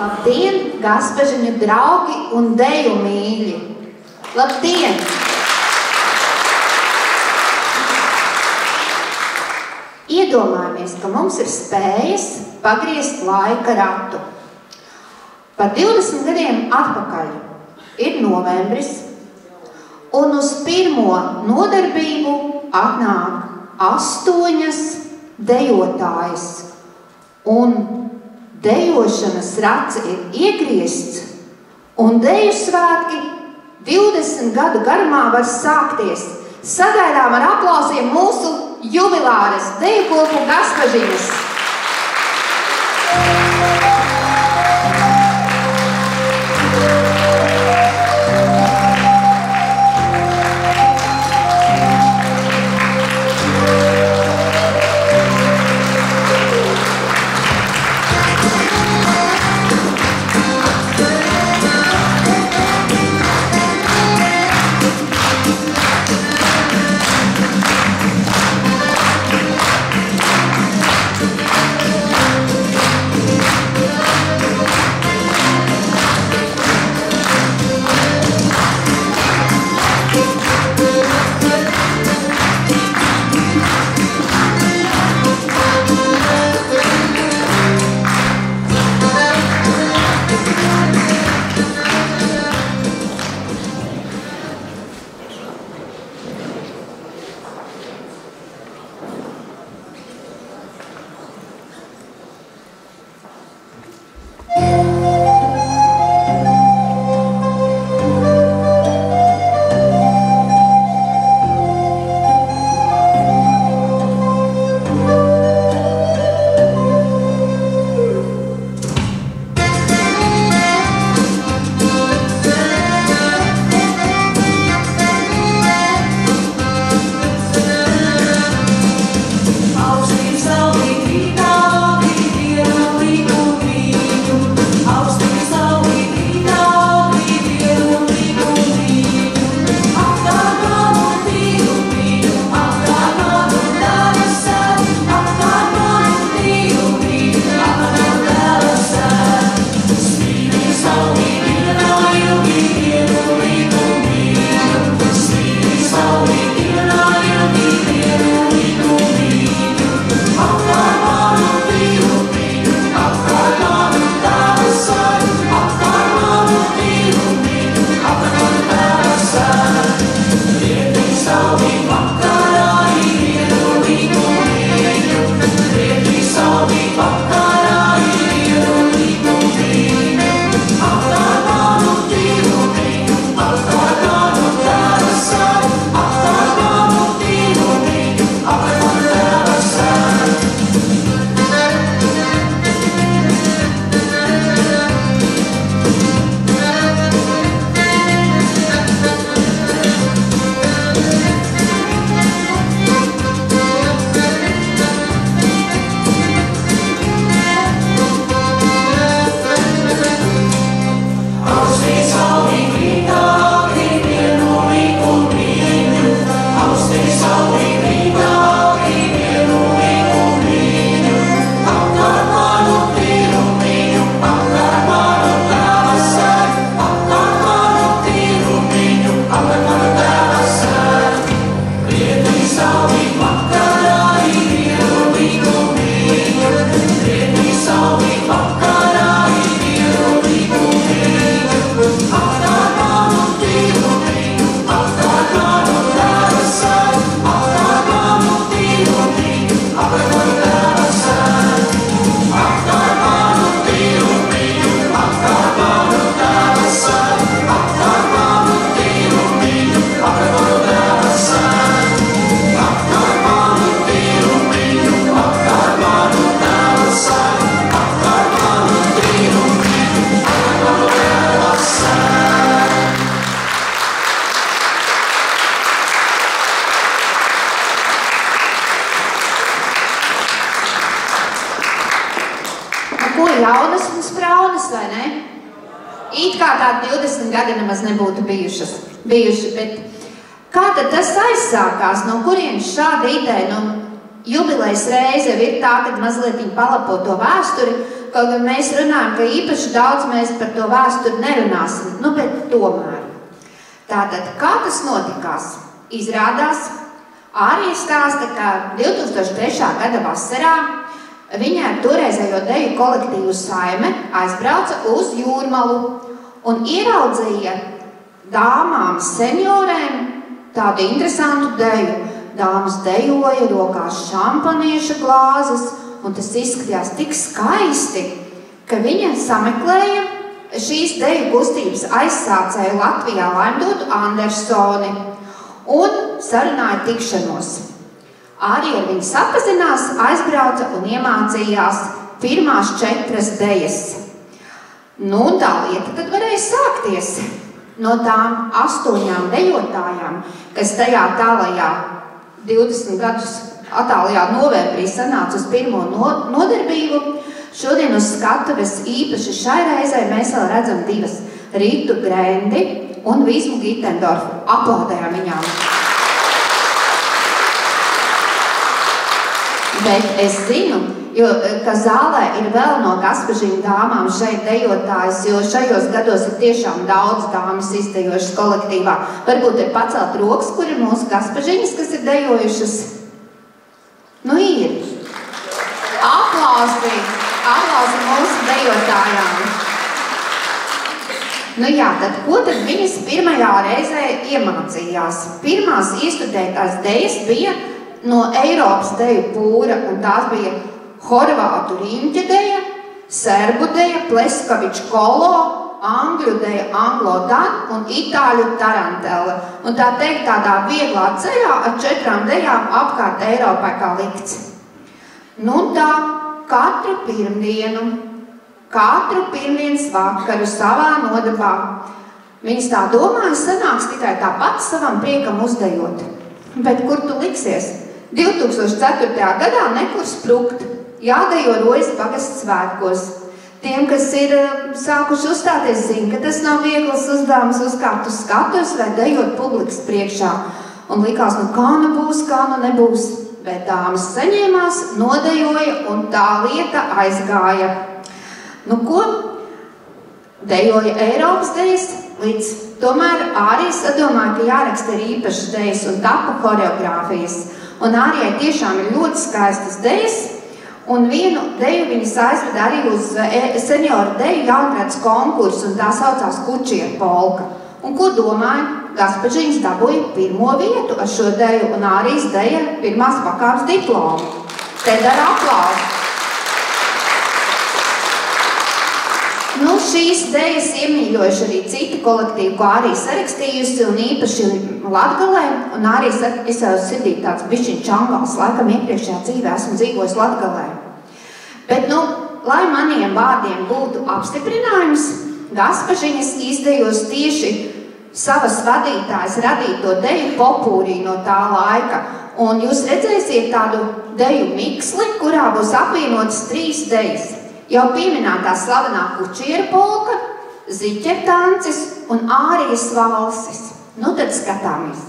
Labdien, Gaspažiņu draugi un deju mīļi! Labdien! Iedomājamies, ka mums ir spējas pagriezt laika ratu. Par 20 gadiem atpakaļ ir novembris, un uz pirmo nodarbību atnāk 8 dejotājas, un dejošanas rats ir iegriezts, un deju svētki 20 gadu garumā var sākties. Sagaidām ar aplausiem mūsu jubilāres deju kopu Gaspažiņas. Jaunas un spraunas, vai ne? It kā tādi 20 gadi nemaz nebūtu bijuši, bet kā tad tas aizsākās, no kurienes šāda ideja? jubilejas reize ir tā, kad mazliet viņi palapo to vēsturi, kaut gan mēs runājam, ka īpaši daudz mēs par to vēsturi nerunāsim, bet tomēr. Tātad, kā tas notikās? Izrādās, Ārija stāsta, ka 2003. gada vasarā viņa ar toreizējo deju kolektīvu Saime aizbrauca uz Jūrmalu un ieraudzīja dāmām seniorēm tādu interesantu deju. Dāmas dejoja, rokās šampanieša glāzes, un tas izskatījās tik skaisti, ka viņa sameklēja šīs deju kustības aizsācēju Latvijā Laimdotu Andersoni un sarunāja tikšanos. Arī ar viņu sapazinās, aizbrauca un iemācījās pirmās 4 dejas. Un tā lieta tad varēja sākties no tām 8 dejotājām, kas tajā tālajā 20 gadus attālajā novembrī sanāca uz pirmo nodarbību. Šodien uz skatuves īpaši šai reizei mēs vēl redzam 2 Ritu Grendi un Vizmu Gitendorfu. Aplaudējām viņām. Bet es zinu, ka zālē ir vēl no Gaspažiņu dāmām šeit dejotājas, jo šajos gados ir tiešām daudz dāmas izdejošas kolektīvā. Varbūt ir pacelt rokas, kur ir mūsu Gaspažiņas, kas ir dejojušas? Ir. Aplausi mūsu dejotājām. Tad ko tad viņas pirmajā reizē iemācījās? Pirmās iestudētās dejas bija no Eiropas deju pūra, un tās bija horvātu riņķa deja, serbu deja, pleskaviču kolo, angļu deja, anglo dan un itāļu tarantele. Un tā teikt tādā vieglā ceļā ar 4 dejām apkārt Eiropai kā likts. Tā katru pirmdienas vakaru savā nodabā. Viņas tā domāja, sanāks tikai tāpat savam priekam uzdejot. Bet kur tu liksies? 2004. gadā nekur sprukt, jādejo Rojas pagasta svētkos. Tiem, kas ir sākuši uzstāties, zina, ka tas nav viegls uzdevums uzkāpt uz skatuves vai dejot publikas priekšā. Un likās, kā nu būs, kā nu nebūs. Bet dāmas saņēmās, nodejoja un tā lieta aizgāja. Ko? Dejoja Eiropas dejas, līdz tomēr Ārija sadomāja, ka jāraksta ir īpašas dejas un tapa choreogrāfijas. Un Ārijai tiešām ir ļoti skaistas dejas, un vienu deju viņas aizveda arī uz senioru deju jaunrads konkursu, un tā saucās Kučiera polka. Un ko domāja? Gaspažiņas dabūja 1. vietu ar šo deju, un Ārijas deja pirmās pakāpes diplomu. Te dara aplausi. Šīs dejas iemīļojuši arī citi kolektīvi, ko Ārija sarakstījusi, un īpaši Latgalē. Un Ārija saka, es jau sirdī tāds bišķiņ čangals, laikam iepriekšējā dzīvē esmu dzīvojis Latgalē. Bet, lai maniem vārdiem būtu apstiprinājums, Gaspažiņas izdejos tieši savas vadītājas radīto deju popūrī no tā laika. Un jūs redzēsiet tādu deju miksli, kurā būs apvienotas 3 dejas. Jau pieminētā slavenā Kučiera polka, Ziķertancis un Ārijas valsis. Tad skatāmies.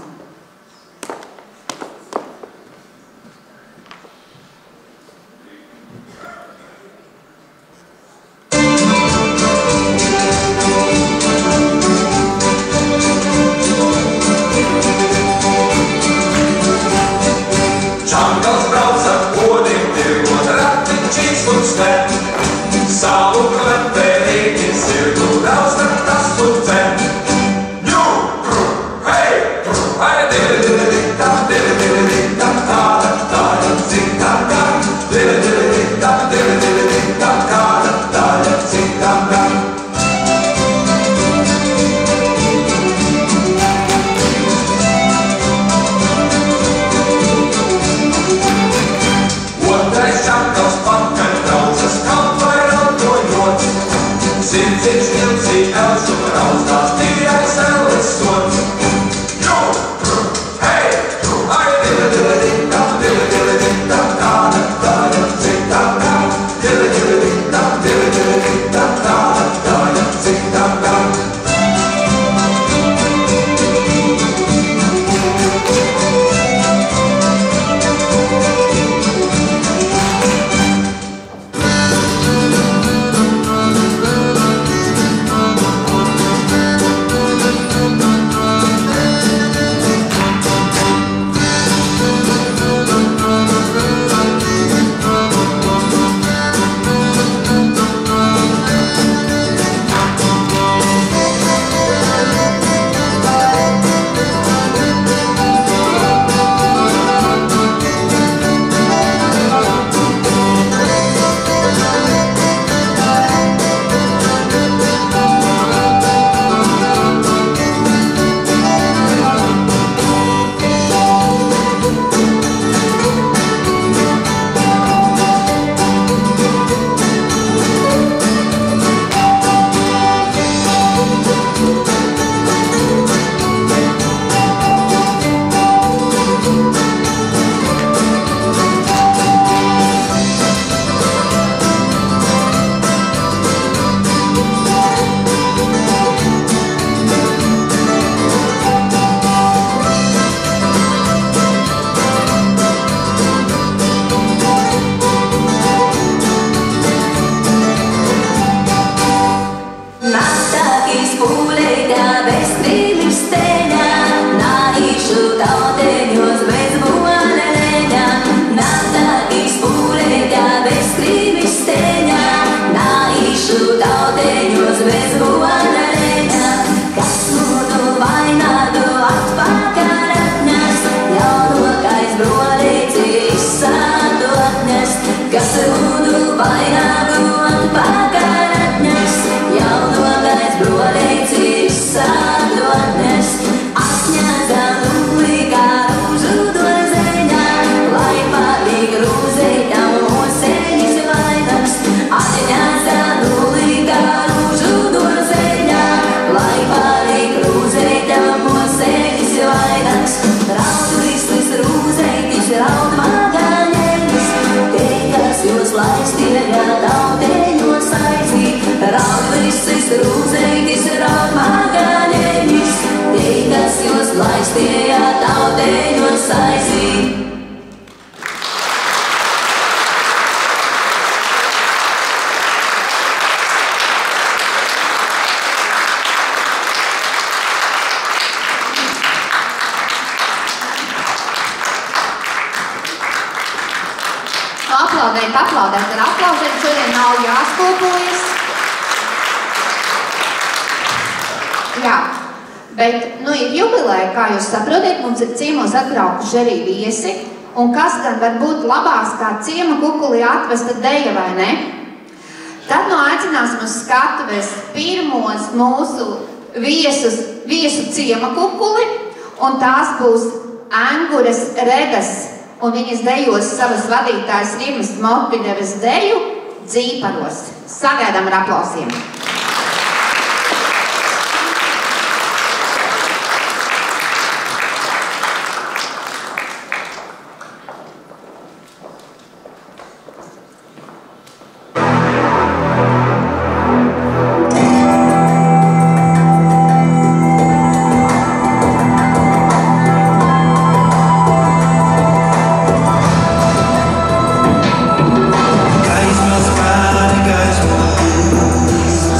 Čangals brauca podim, tirgot ratiņķis un spēr. Savu klepērīgi sirdu raustam tas pucēm. Ņū, pru, hei, diri-diri-diri-tam, tāda, citam gan. Diri-diri-diri-tam, tāda, citam gan. Otrais Čangals pakaļ braucas kaut vai Sirds ir šķilcī, elsu rauzdā rūzeitis rāmaganenis, teikas jūs laistījā tauteņos aizīt. Aplaudēt ar aplaudēm, šodien nav jāskopojas. Jā, bet, ir jubileja, kā jūs saprotiet, mums ir ciemos atbraukuši arī viesi, un kas gan var būt labās kā ciema kukulī atvesta deja, vai ne? Tad aicināsim uz skatuves pirmos mūsu viesu ciema kukuli, un tās būs Angures Regas, un viņas dejos savas vadītājas Rimas Motpidevas deju Dzīparos. Sagaidām ar aplausiem! Gaismas pāri, gaismas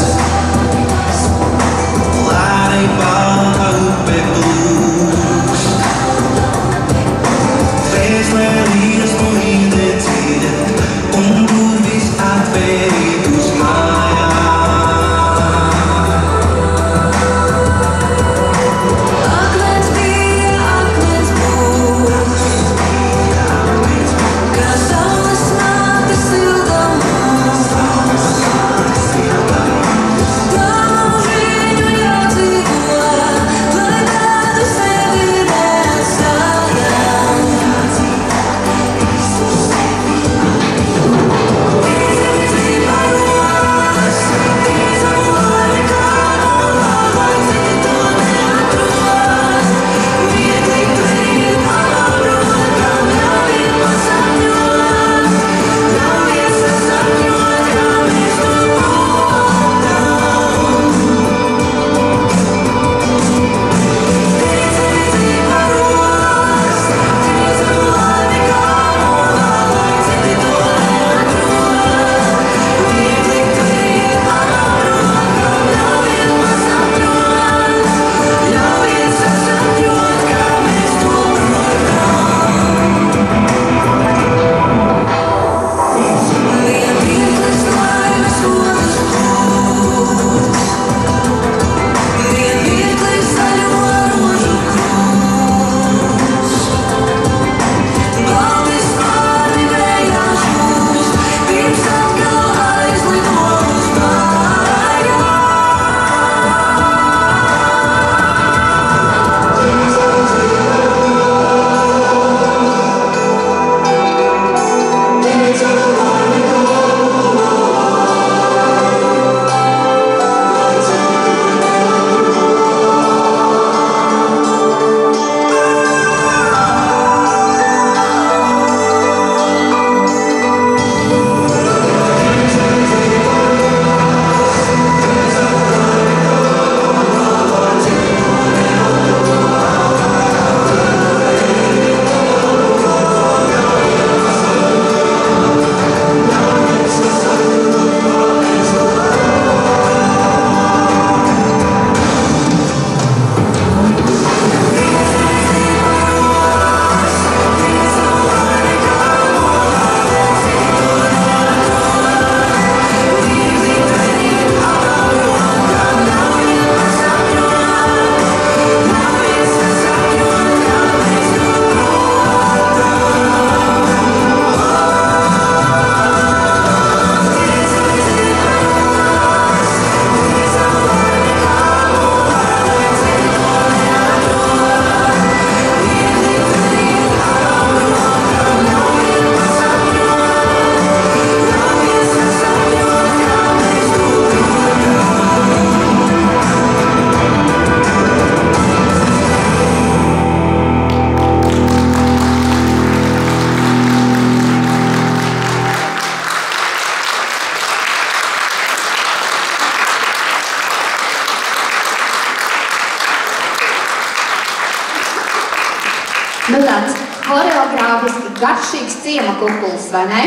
garšīgs ciema kukuls, vai ne?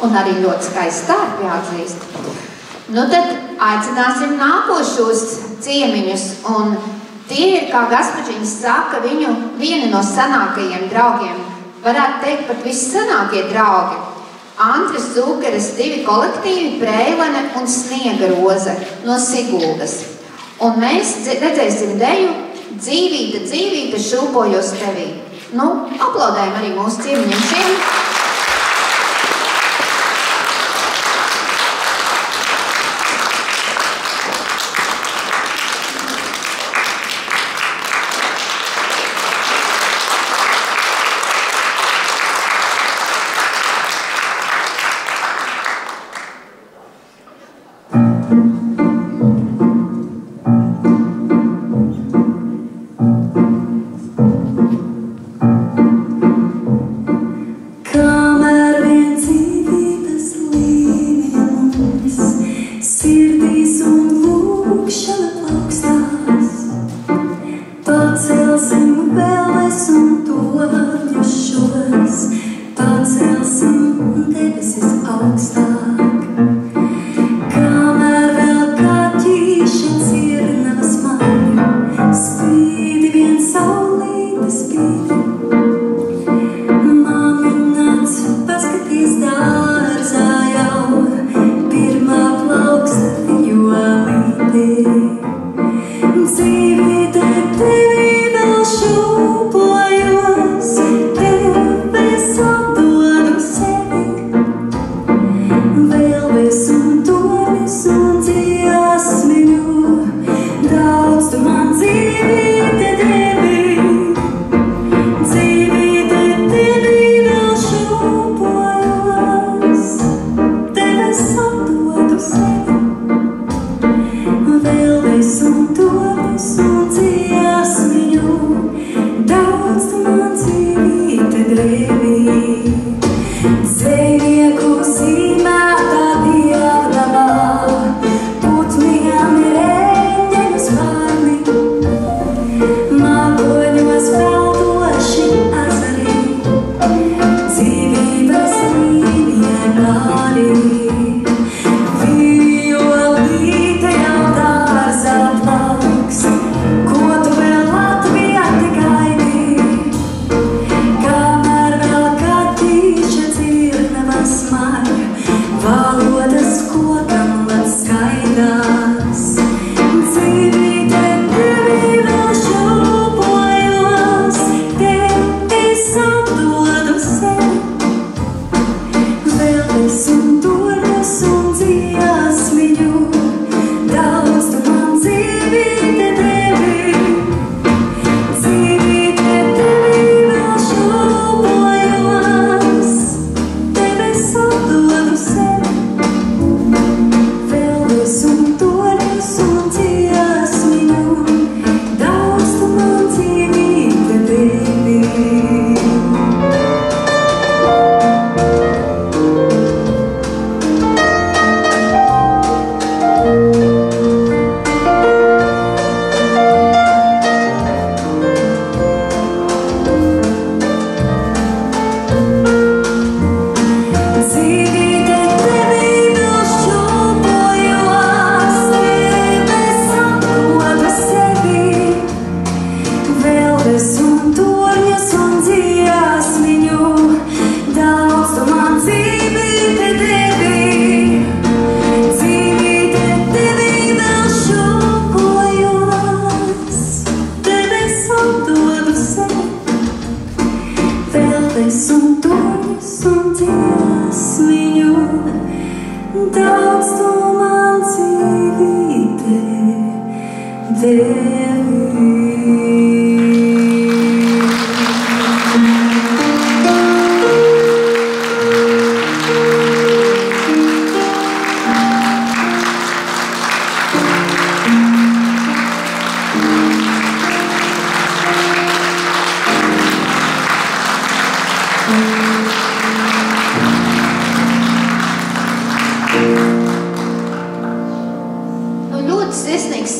Un arī ļoti skaisti stārpi jāatzīst. Nu tad aicināsim nākošos ciemiņus, un tie ir, kā Gaspačiņas saka, viņu vieni no senākajiem draugiem. Varētu teikt, pat visi senākie draugi. Antras Zūkeres 2 kolektīvi, Preilene un Sniega Roze no Siguldas. Un mēs redzēsim deju Dzīvīte, dzīvīte, šūpojos tevī. Nu, aplaudējam arī mūsu ciemiņiem šiem.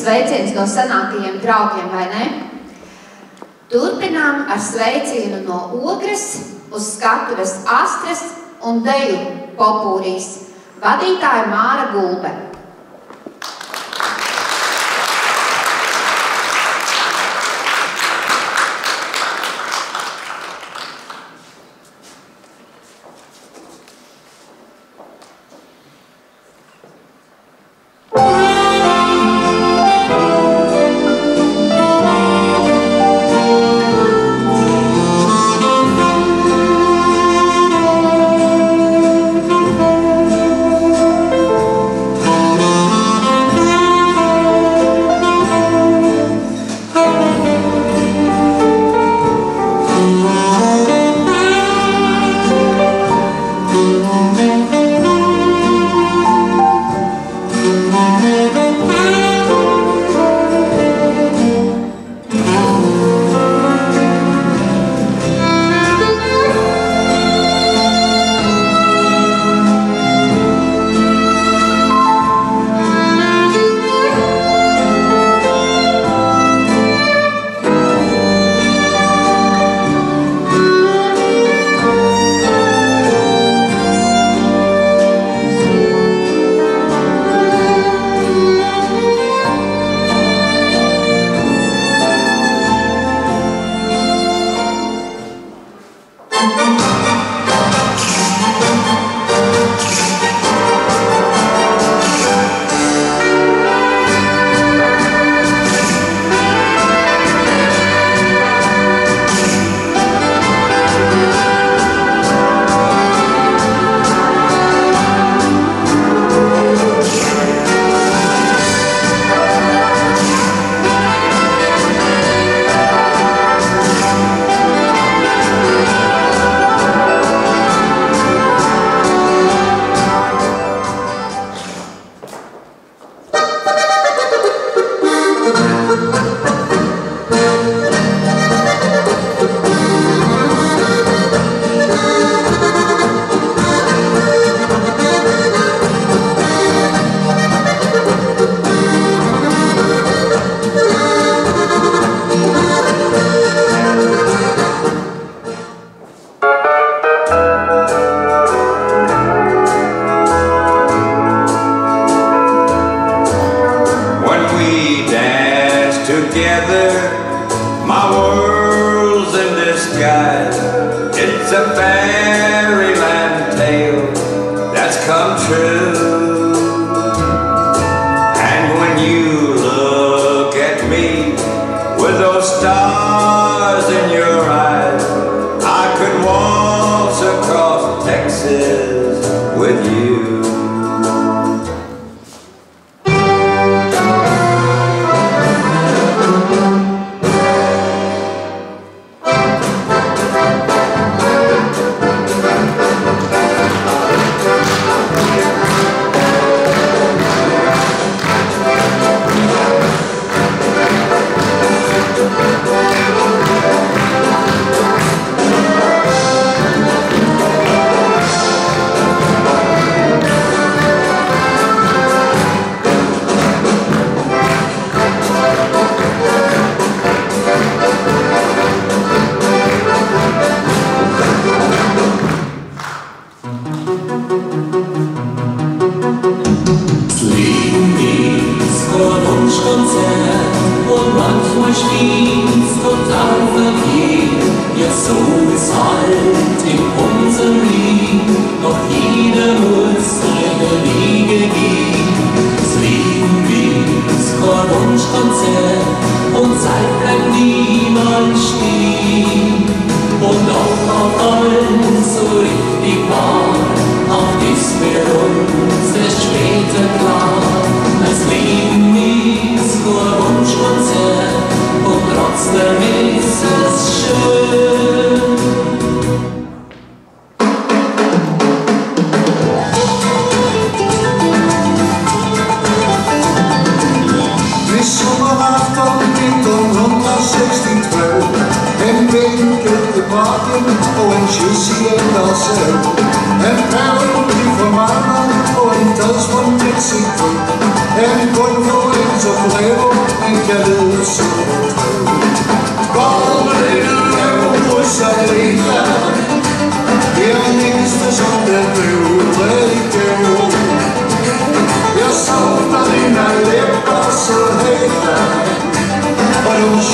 Sveiciens no senākajiem draugiem, vai ne? Turpinām ar sveicienu no Ogres, uz skatuves Astres un deju popūrīs. Vadītāja Māra Gulbe.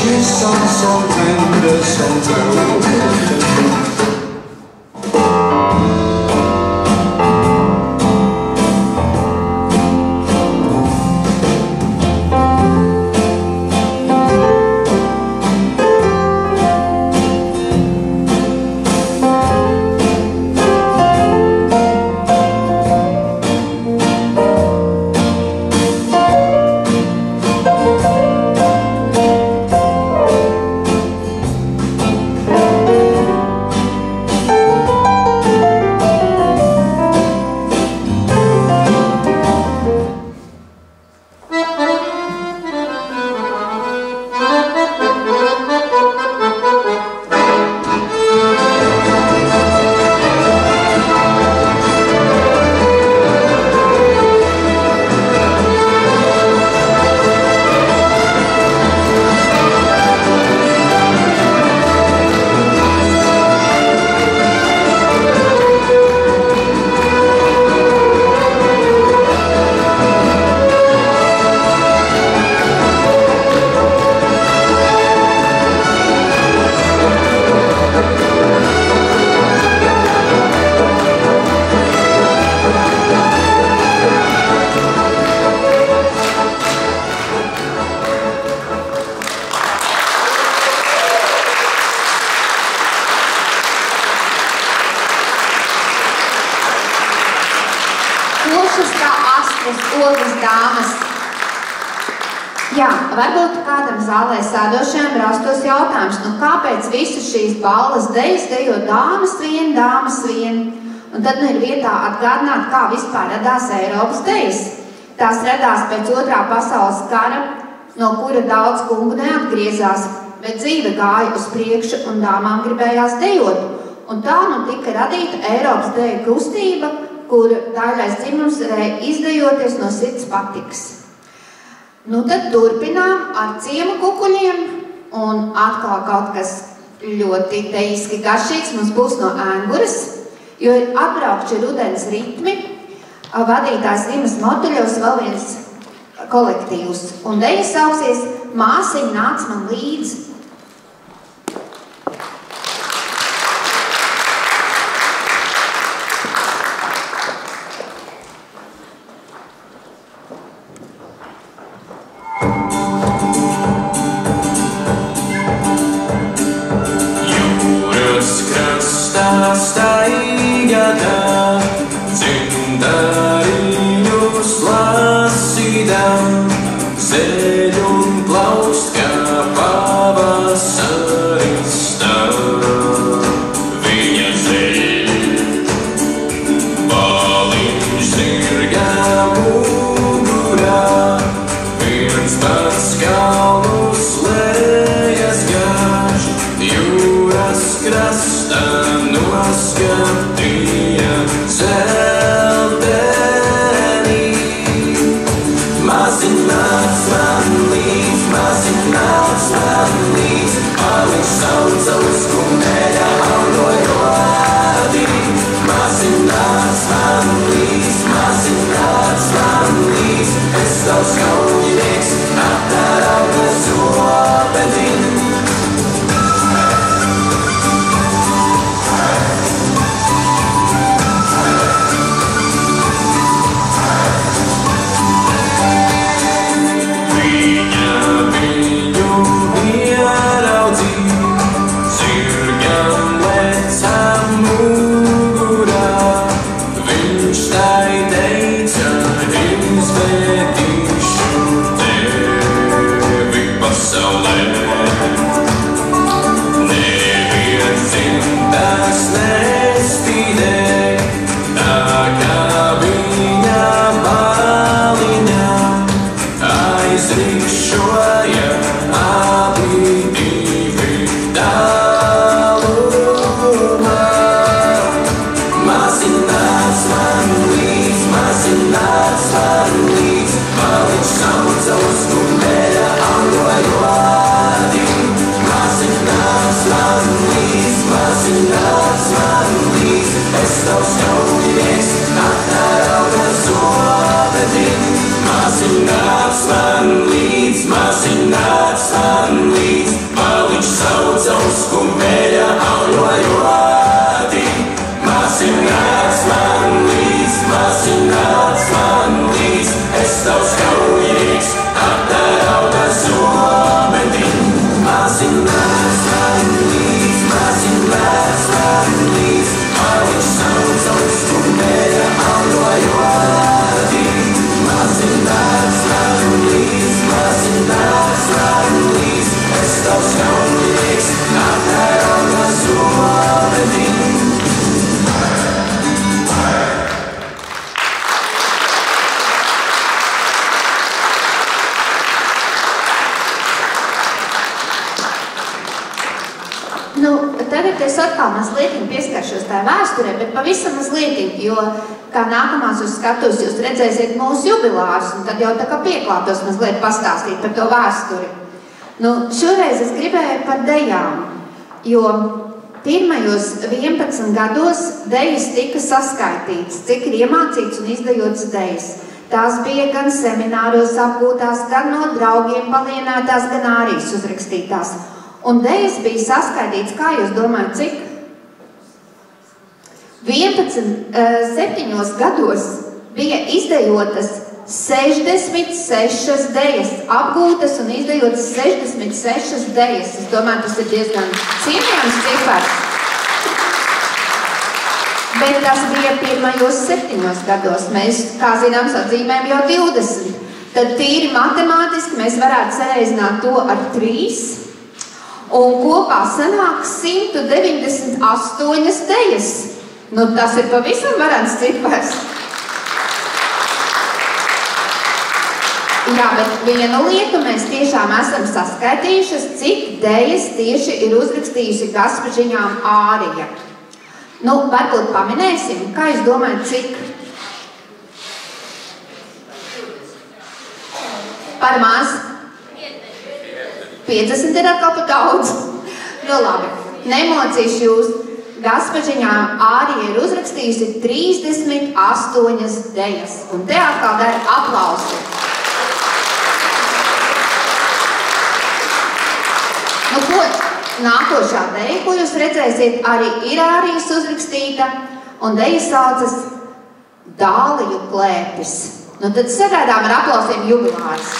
kiss on so tender, so true. Košas kā astras, ogas dāmas. Jā, varbūt kādam zālē sēdošajam rastos jautājums, nu kāpēc visas šīs balles dejas dejo dāmas vien, un tad nu ir vietā atgādināt, kā vispār radās Eiropas dejas. Tās radās pēc Otrā pasaules kara, no kura daudz kungu neatgriezās, bet dzīve gāja uz priekšu un dāmām gribējās dejot. Un tā nu tika radīta Eiropas deju kustība, kur daļais dzimums varēja izdejoties no sirds patikas. Nu tad turpinām ar ciemu kukuļiem, un atkal kaut kas ļoti dejiski garšīgs mums būs no Ēnguras, jo ir atbraukši rudens ritmi, vadītājs Rimas Motuļos vēl viens kolektīvs, un deja sauksies Māsiņa nāc man līdzi. Zeļ un plaust kā pavasaris stāv. Viņa zeļ, baliņš zirgā mugurā, viens pats kalnus lejas gāž, jūras krastā noskatīja zeltenī. Mazinās man līdz, paliks sauca uz kumeļa aurojodī. Mazinās man līdz, es tavs kaujinieks, attarauta zobedin. Mazināt man līdz, es atkal mazliet pieskaršos tā vēsturē, bet pavisam mazliet, jo kā nākamās uz skatus jūs redzēsiet mūsu jubilārus, un tad jau tā kā pieklātos mazliet pastāstīt par to vēsturi. Nu, šoreiz es gribēju par dejām, jo pirmajos 11 gados dejas tika saskaitīts, cik ir iemācīts un izdejots dejas. Tās bija gan semināros apgūtās, gan no draugiem palienētās, gan arī uzrakstītās. Un dejas bija saskaitīts, kā jūs domājat, cik? 7 gados bija izdejotas 66 dejas, apgūtas un izdejotas 66 dejas. Es domāju, tas ir diezgan cienījams cipars. Bet tas bija pirmajos 7 gados. Mēs, kā zināms, atzīmējam jau 20. Tad tīri matemātiski mēs varētu sareizināt to ar 3. Un kopā sanāk 198 dejas. Nu, tas ir pavisam varants cipars. Jā, bet vienu lietu mēs tiešām esam saskaitījušas, cik dejas tieši ir uzrakstījusi Gaspažiņām Ārija. Nu, varbūt paminēsim, kā jūs domājat, cik? Par maz? 50 ir atkal pa daudz. Nu, labi, nemocīšu jūs. Gaspažiņām Ārija ir uzrakstījusi 38 dejas. Un te atkal dara aplausi. Nu, ko? Nākošā deja, ko jūs redzēsiet, arī ir Ārijas uzrakstīta, un deja saucas Dāliju klēpis. Nu, tad sagaidām ar aplausiem jubilārus.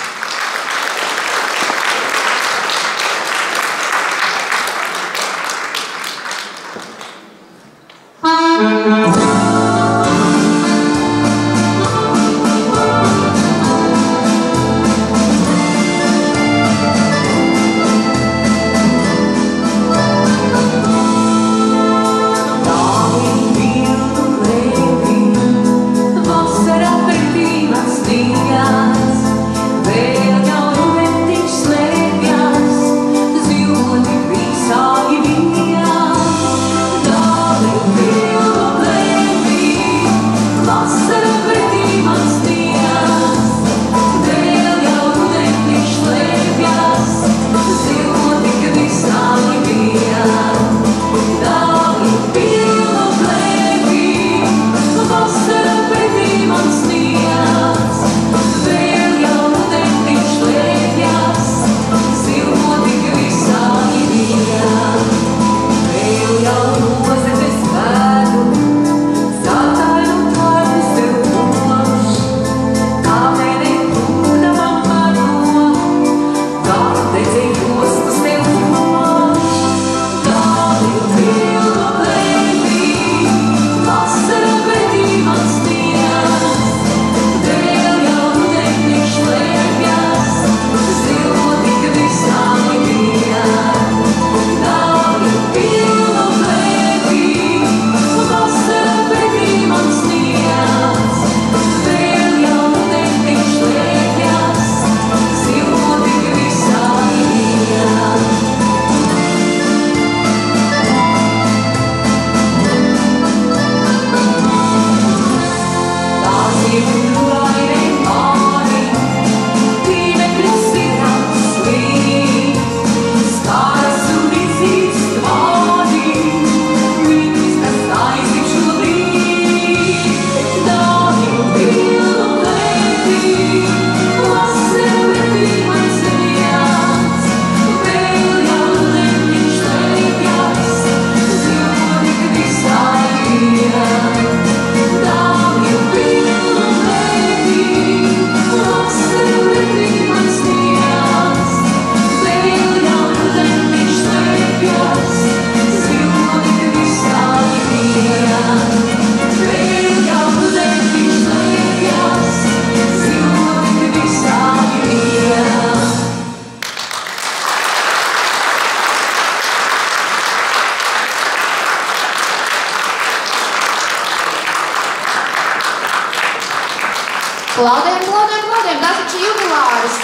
Klaudējam, tas ir jubilāris.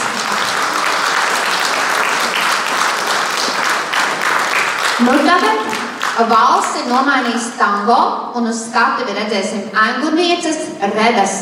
Nu tagad Valsts ir nomainījis tango, un uz skatuvi redzēsim aingurnieces Redas.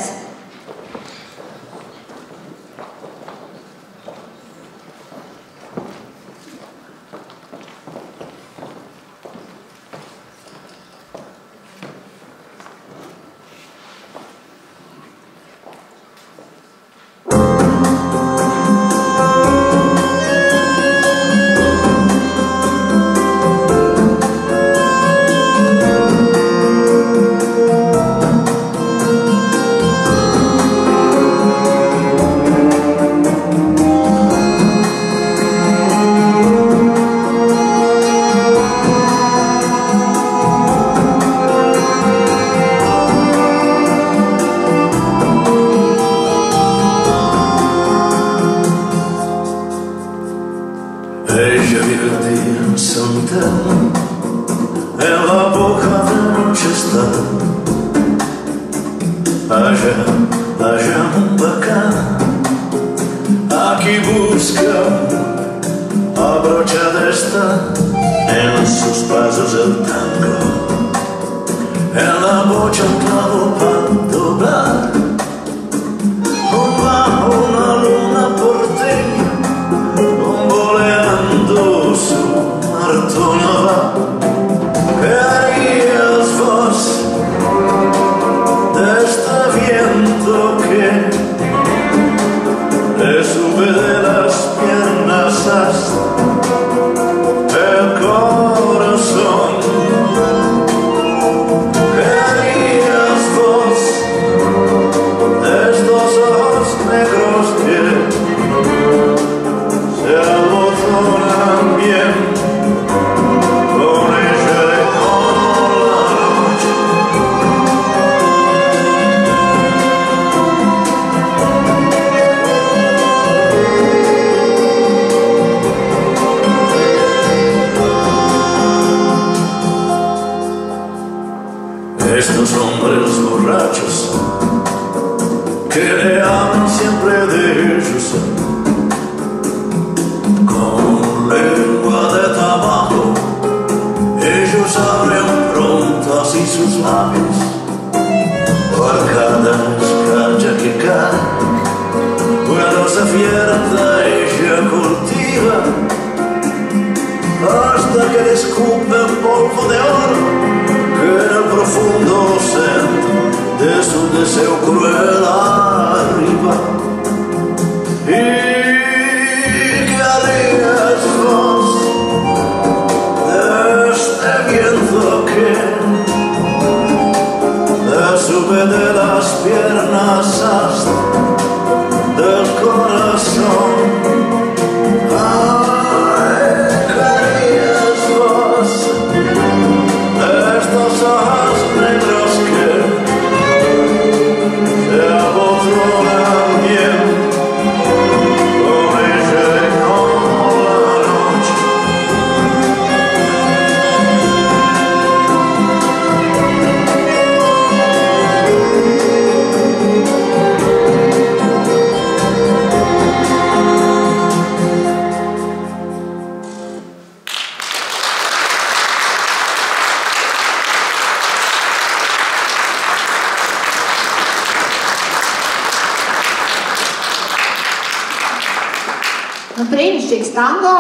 Brīnišķīgs tango,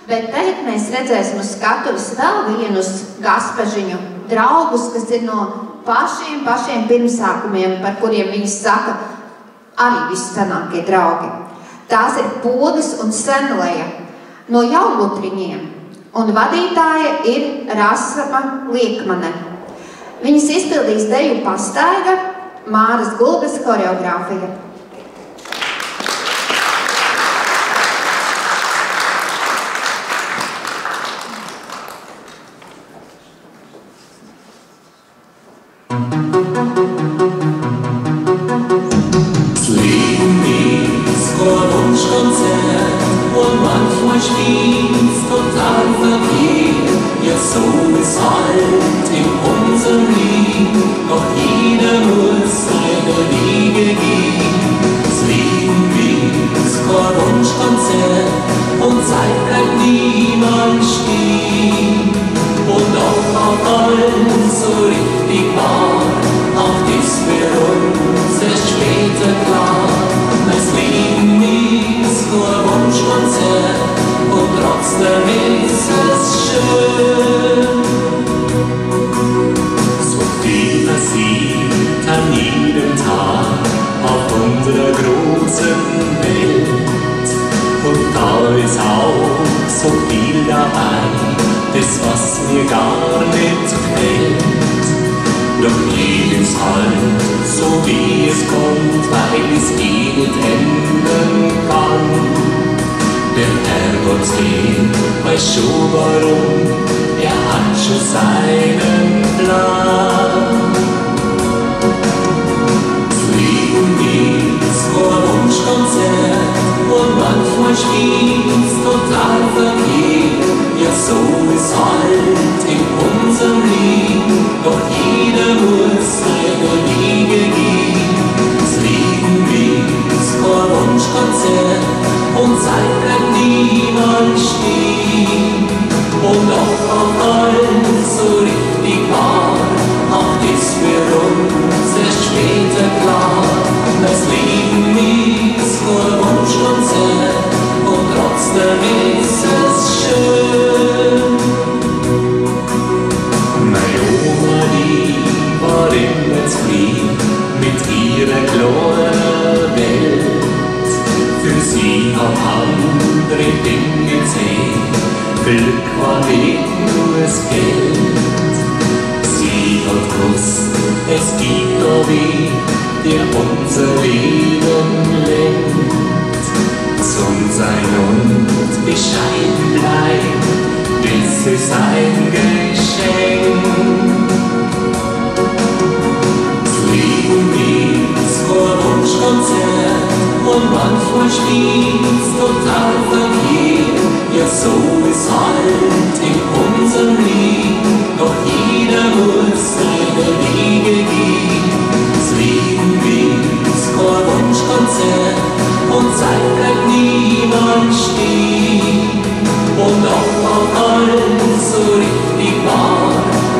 bet tagad mēs redzēsim uz skatuves vēl vienus Gaspažiņu draugus, kas ir no pašiem pirmsākumiem, par kuriem viņi saka arī viscenākie draugi. Tās ir Pogas un Senleja no Jaunlutriņiem, un vadītāja ir Rasama Liekmane. Viņas izpildīs deju Pastaiga, Māras Gulbes koreogrāfija. Und Zeit bleibt niemals stehen und auch auf allen so richtig war, auch dies für uns erst später klar. Das Leben ist nur ein Wunschkonzert und trotzdem ist es schön. So viel passiert an jedem Tag auf unserer großen Welt. Und da ist auch so viel dabei, das was mir gar nicht gefällt. Doch jedes halt so wie es kommt, weil es nicht ändern kann. Der Herrgott sehen, weiß schon warum, er hat schon seinen Plan. Das Leben ist nur ein Wunschkonzert und manchmal spielt's total verkehrt. Ja, so ist halt in unserem Leben, doch jeder muss seine Wege gehen. Das Leben ist nur ein Wunschkonzert und Zeit bleibt niemals stehen. Und auch auf alles so richtig wahr, auch das für uns erst später klar. Das Leben ist nur ein Wunschkonzert und trotzdem ist es schön. Meine Oma, die war immer zufrieden mit ihrer kleinen Welt. Für sie haben andere Dinge zählt, Glück war nicht nur das Geld. Sie hat gewusst, es gibt noch wen, der unser Leben lenkt. Zum Sein und bescheiden bleiben, das ist ein Geschenk. Das Leben ist nur ein Wunschkonzert und manchmal spielt's total verkehrt. Ja, so ist halt in unserem Leben, doch jeder muss seine Wege gehen. Das Leben ist kein Wunschkonzert und Zeit bleibt niemals stehen. Und auch auf alles so richtig wahr,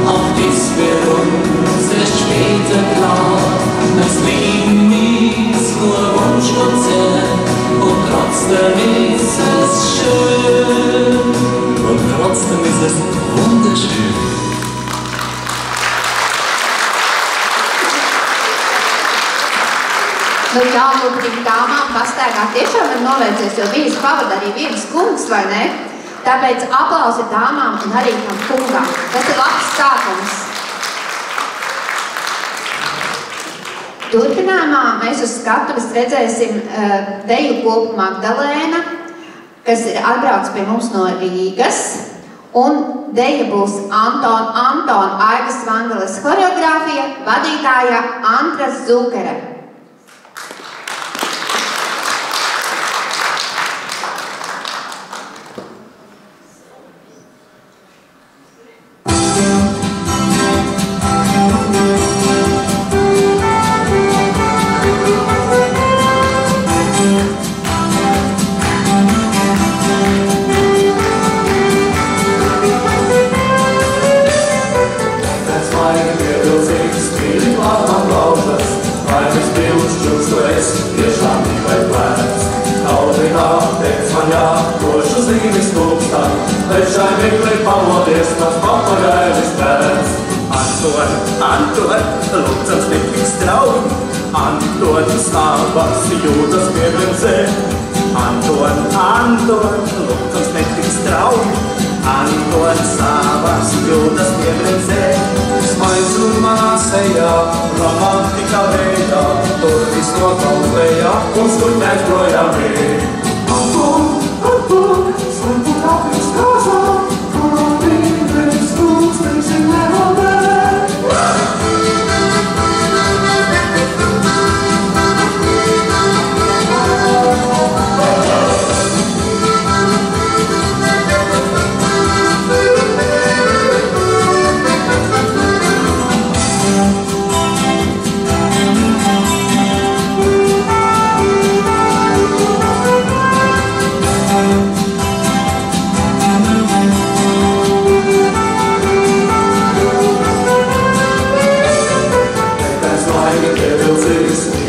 auch das für uns erst später klar. Das Leben ist nur ein Wunschkonzert und trotzdem ist es schön. Und trotzdem ist es wunderschön. Nu jālūk dāmām pastaigā tiešām ir novērsies, jo viņas pavada arī viens kungs, vai ne? Tāpēc aplausi dāmām un arī tam kungam. Tas ir labs sākums. Turpinājumā mēs uz skatuves redzēsim deju kopu Magdalēna, kas ir atbrauc pie mums no Rīgas. Un deja būs Antona Aigas Vangeles horeogrāfija, vadītāja Antra Zukere.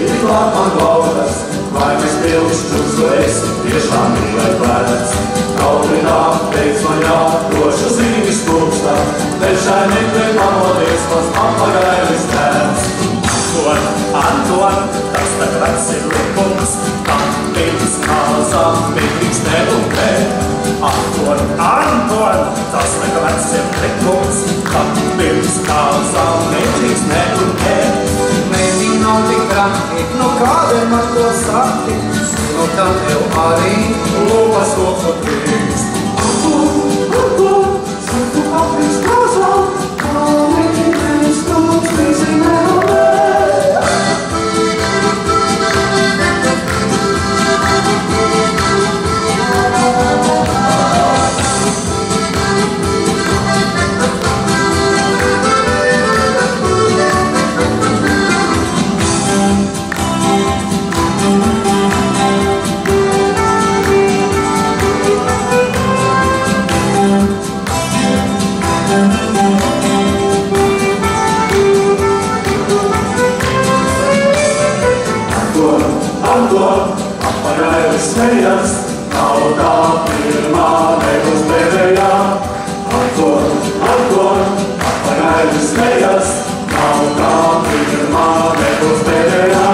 tik klāt man glaudas, vai mēs pilšķus tu esi, tiešām mīlēt vērts. Kaulināt, teic man jā, drošu zīmis tūkstā, Bešai meklēt pamodies, mans papagailis tēvs. Anton, tas tak vecs ir likums, tam pirms kāzām mīļš nelupē. Anton, tas tak vecs ir likums, tam pirms kāzām mīļš nelupē. Mēģi nav tik traki, nu kādēļ man to saki, nu tam tev arī Lūpas lūksu tīks. saku apīs kāzām, kā neki mēs tūks visi neumē. Anton, papagailis smejas, nav tā pirmā, nebūs pēdējā. Anton, papagailis smejas, nav tā pirmā, nebūs pēdējā.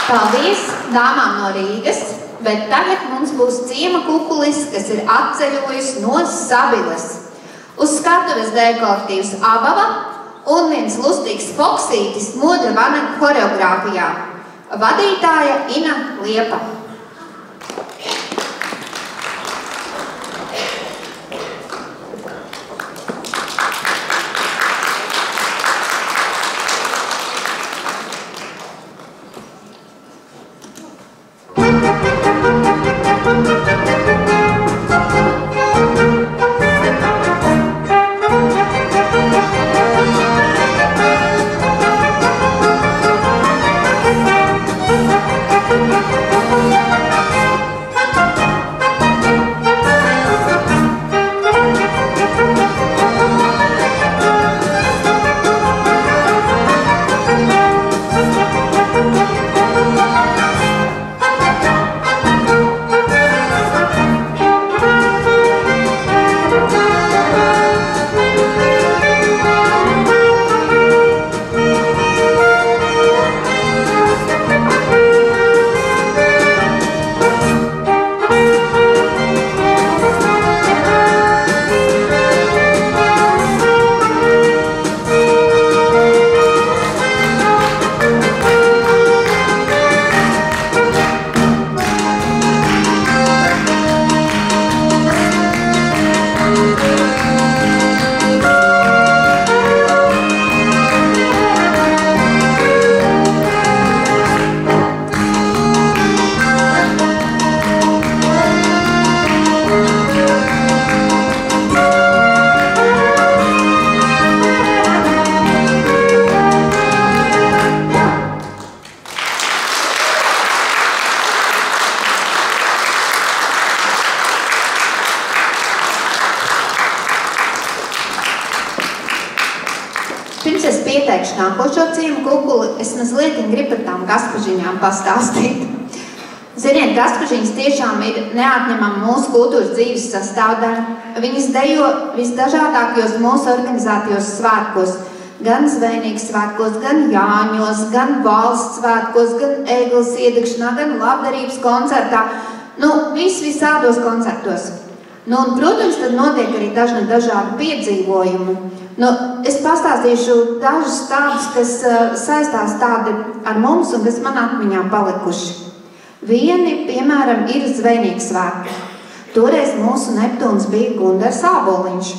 Paldies dāmām no Rīgas, bet tagad mums būs ciema kukulis, kas ir atceļojis no Sabiles. Uz skatuves dēļ kolektīvs Abava un viens lustīgs foksītis Modra vanaga horeogrāfijā. Vadītāja Ina Liepa. Pirms es pieteikšu nākošo ciemu kukuli, es mazliet gribu par tām gaspažiņām pastāstīt. Ziniet, gaspažiņas tiešām ir neatņemama mūsu kultūras dzīves sastāvdaļa. Viņas dejo visdažādākajos mūsu organizētajos svētkos, gan zvejnieku svētkos, gan Jāņos, gan valsts svētkos, gan Egles iedegšanā, gan labdarības koncertā. Visādos koncertos. Un, protams, tad notiek arī dažādi piedzīvojumi. Es pastāstīšu dažus tādus, kas saistās tādi ar mums un kas man atmiņā palikuši. Vieni, piemēram, ir zvejnieku svētki. Toreiz mūsu Neptūns bija Gundars Āboliņš.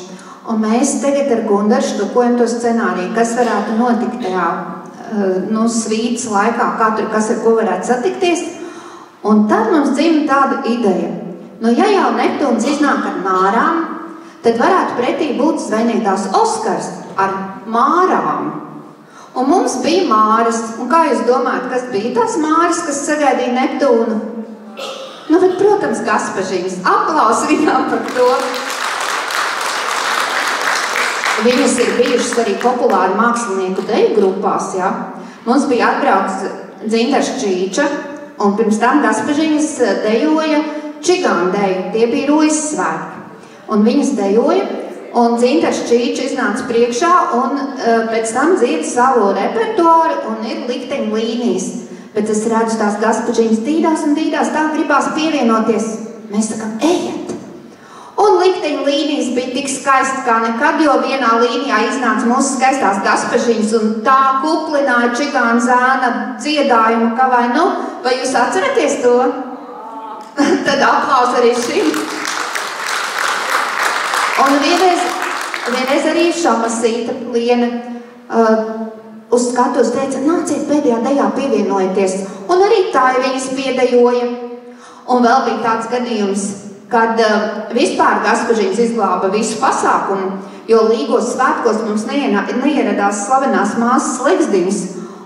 Un mēs tagad ar Gundaru štupojam to scenāriju, kas varētu notikt tajā svītas laikā, kas ar ko varētu satikties. Un tad mums dzimta tāda ideja. Ja jau Neptūns iznāk ar mārām, tad varētu pretī būt zvejniekās Oskars ar mārām. Un mums bija māras. Un kā jūs domājat, kas bija tās māras, kas sagaidīja Neptūnu? Bet, protams, gaspažiņas. Aplausi viņām par to. Viņas ir bijušas arī populāri mākslinieku deju grupās, jā. Mums bija atbraucis Dzintars Čīča, un pirms tam Gaspažiņas dejoja čigānu deju, tie bija Rūjas svētki. Un viņas dejoja, un Dzintars Čīča iznāca priekšā, un pēc tam dzied savu repertuāru, un ir likteņu līnijas. Bet es redzu tās Gaspažiņas dīdās un dīdās, tā gribās pievienoties. Mēs sakām, ejiet! Un likteņu līnijas bija tik skaisti kā nekad, jo vienā līnijā iznāca mūsu skaistās Gaspažiņas un tā kuplināja čigānu zēna dziedājumu, ka vai nu, vai jūs atceraties to? Tad aplaus arī šim. Un vienreiz arī Šamasīta Liene uz skatuves teica, nāciet pēdējā dejā pievienojieties. Un arī tā viņas piedejoja. Un vēl bija tāds gadījums, kad vispār Gaspažiņas izglāba visu pasākumu, jo Līgos svētkos mums neieradās slavenās māsas Legsdiņas,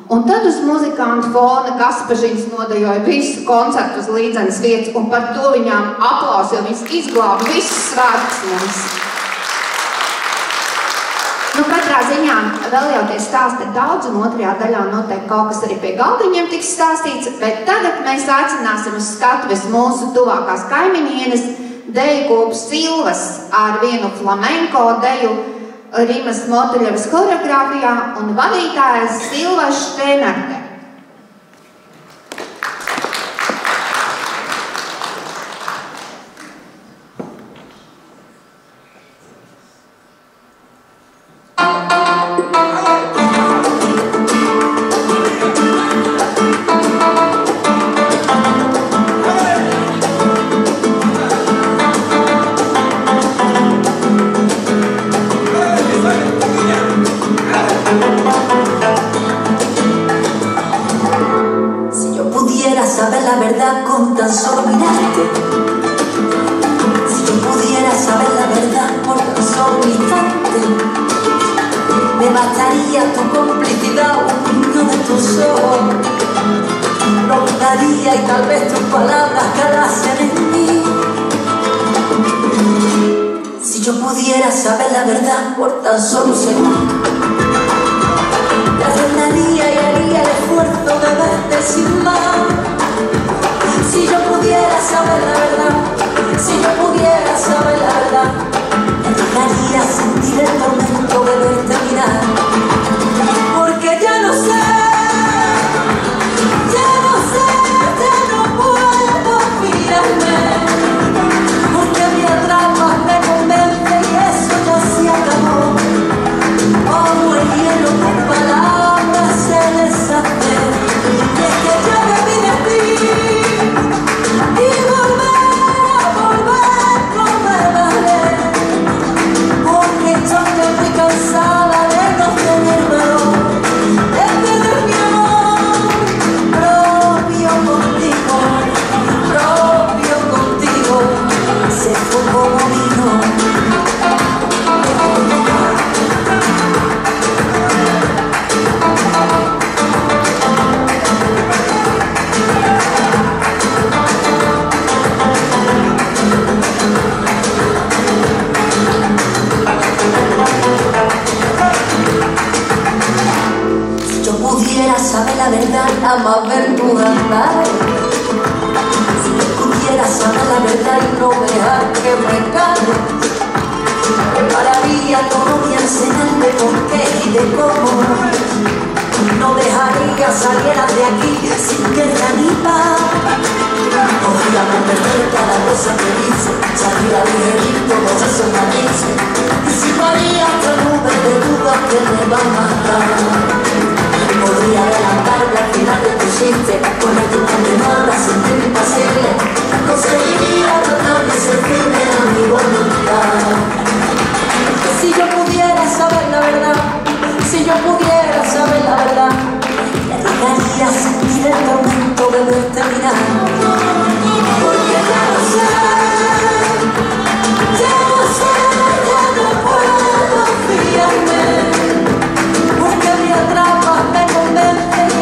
un tad uz muzikantu fona Gaspažiņas nodejoja visu koncertu uz līdzenas vietas, un par to viņām aplaus, jo viņas izglāba visus svētkus mums. Nu, katrā ziņā vēl jau tie stāsti ir daudz, un otrajā daļā noteikti kaut kas arī pie galdiņiem tiks stāstīts, bet tagad mēs aicināsim uz skatuves mūsu tuvākās kaimiņienes deju kopu Silvas ar vienu flamenko deju Rimas Motuļevas koreogrāfijā un vadītājas Silva Šteinarte. Saber la verdad con tan solo mirarte. Si yo pudiera saber la verdad por tan solo un instante, me bastaría tu complicidad, un guiño de tus ojos. No dudaría y tal vez tus palabras calasen en mí. Si yo pudiera saber la verdad por tan solo un segundo, te arreglaría y haría el esfuerzo de verte sin más. Si yo pudiera saber la verdad, si yo pudiera saber la verdad, me dejaría sentir el tormento de verte mirar. Porque ya no sé, ya no puedo mirarme. Porque mi atrapa me convence y eso ya se acabó. Como el hielo con palabras se deshace. Y es que yo me vi de ti. Y volver no me vale, porque estoy muy cansada de no tener valor, de tener mi amor propio contigo, se fue como vino. Saber la verdad, ama ver tu andar. Si yo pudiera saber la verdad y no dejar que me cale, prepararía todo mi arsenal de por qué y de cómo. No dejaría saliera de aquí sin guerra ni paz. Podría comprender cada cosa que dice, salir a digerir todos esos matices, y si paría otra nube de dudas que me va a matar. Podría adelantarme al final de tu chiste, poner tu condenada, sentir impasible. Conseguiría tratar de ser firme a mi voluntad. Si yo pudiera saber la verdad, si yo pudiera saber la verdad, me dejaría sentir el tormento de verte mirar. Porque ya no sé, ya no puedo fiarme. Porque me atrapa, me convence y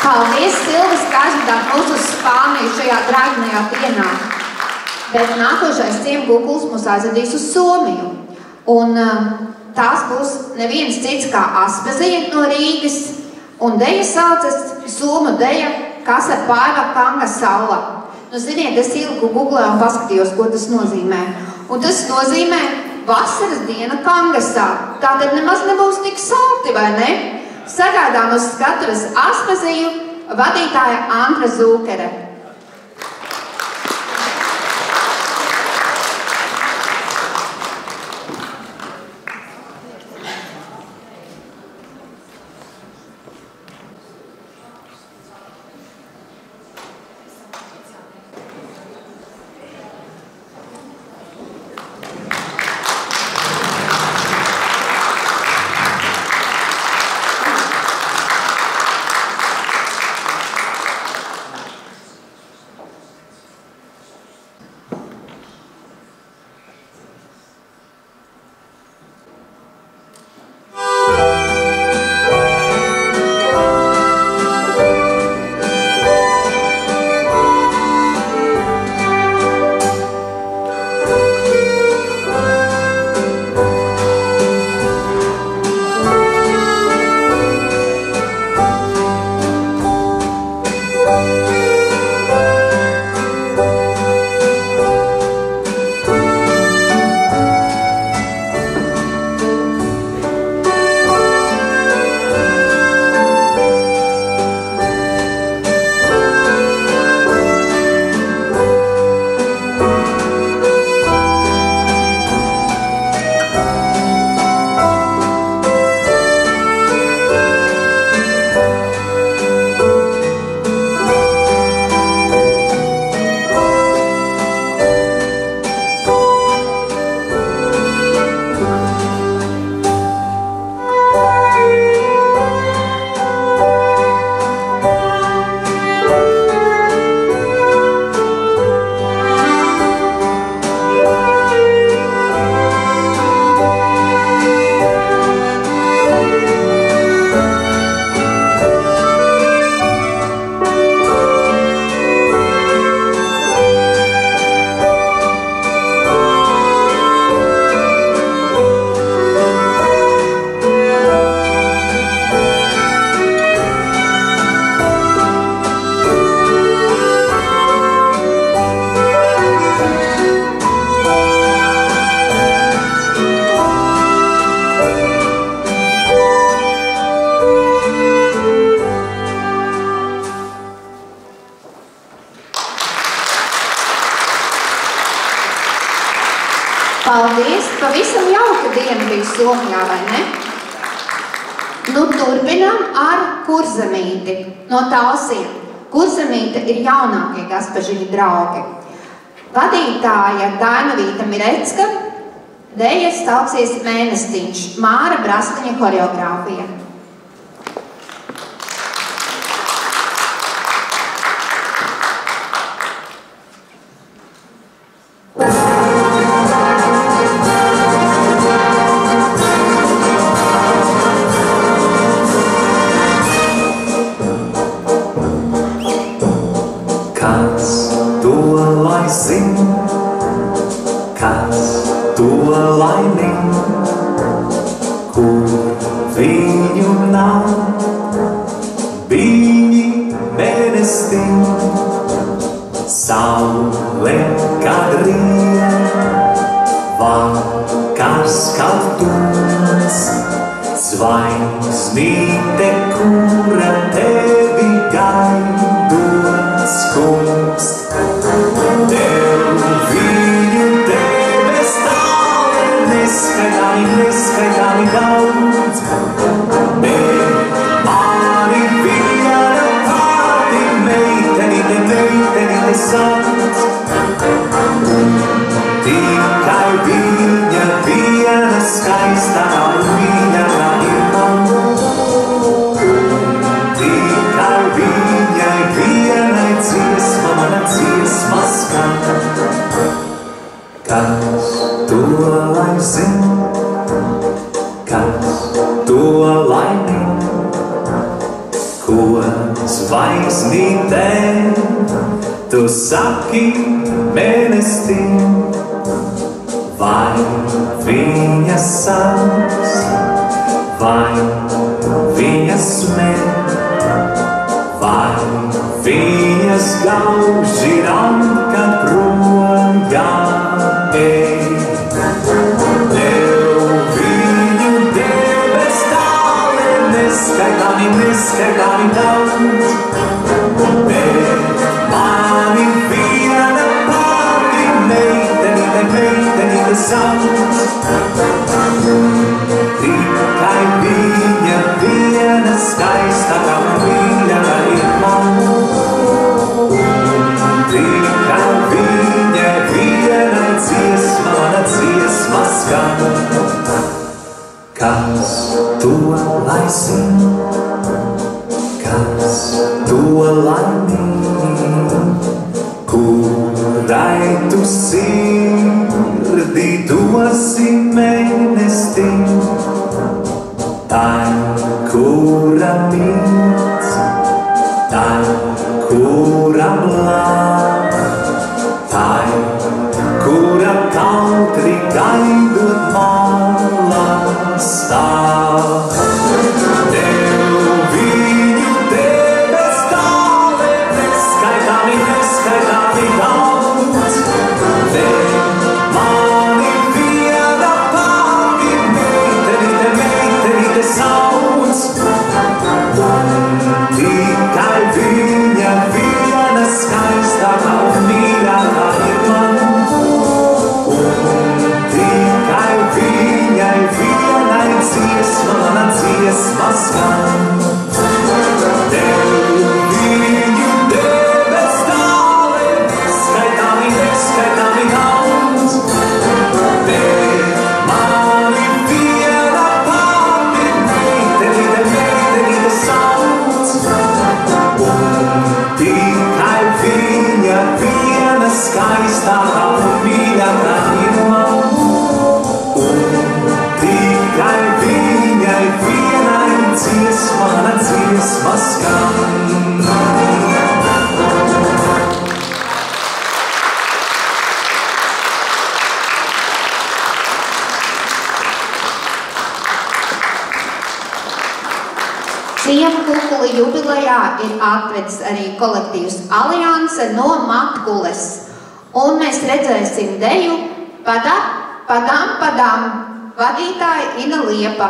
Paldies, Silvis, ka aizvedāt mūs uz Spāniju šajā dragnajā dienā. Bet nākošais ciemkukls mūs aizvedīs uz Somiju. Un tās būs neviens cits kā Aspazija no Rīgas. Un deja saucas somu deja Kasapaiva Kanga Saula. Nu, ziniet, es ieliku Googlē un paskatījos, ko tas nozīmē. Un tas nozīmē vasaras diena Kangasā. Tātad nemaz nebūs tik salti, vai ne? Sagaidām uz skatuves Aspaziju, vadītāja Antra Zūkere. Paldies! Pavisam jauka diena bija Somijā, vai ne? Nu, turpinām ar Kurzemīti no Talsiem. Kurzemīte ir jaunākie Gaspažiņu draugi. Vadītāja Dainavīta Mirecka, dejas sauksies Mēnestiņš, Māra Brasliņa horeogrāfija. Skaista, viņa ir man. ko zvaigznītēm tu saki mēnestim, vai viņas sauc, vai viņas smēr, vai viņas gauži ranka prom jāej. Tev viņu debes tāle neskaitāmi, neskaitāmi daudz, bet mani viena pati meitenīte, meitenīte sauc. Tikai viņa viena skaistākā un mīļākā ir man. Tikai viņa viena dziesma, mana dziesma skan. Kas to lai zina, kas to lai mīl, kurai tu sirdi dosi mēnestim, tai, kura mīl, tai, kura mlāj, tai, kura kautri gaidot malā stāv. Tev viņu debes tāle neskaitāmi, neskaitāmi daudz, bet mani viena pati meitenīte, meitenīte sauc. Tikai viņa viena skaistākā un mīļākā ir man. Tikai viņai vienai dziesma, mana dziesma skan. Tev viņu debes tāle neskaitāmi, neskaitāmi daudz, bet mani viena pati meitenīte, meitenīte sauc. Tikai viņa viena skaistākā un mīļākā ir man. Tikai viņai vienai dziesma, mana dziesma skan. Ciema kukuli jubilejā ir atvedis arī kolektīvs Alianse no Matkules. Un mēs redzēsim deju Padam, padam, padam, vadītāja Ina Liepa.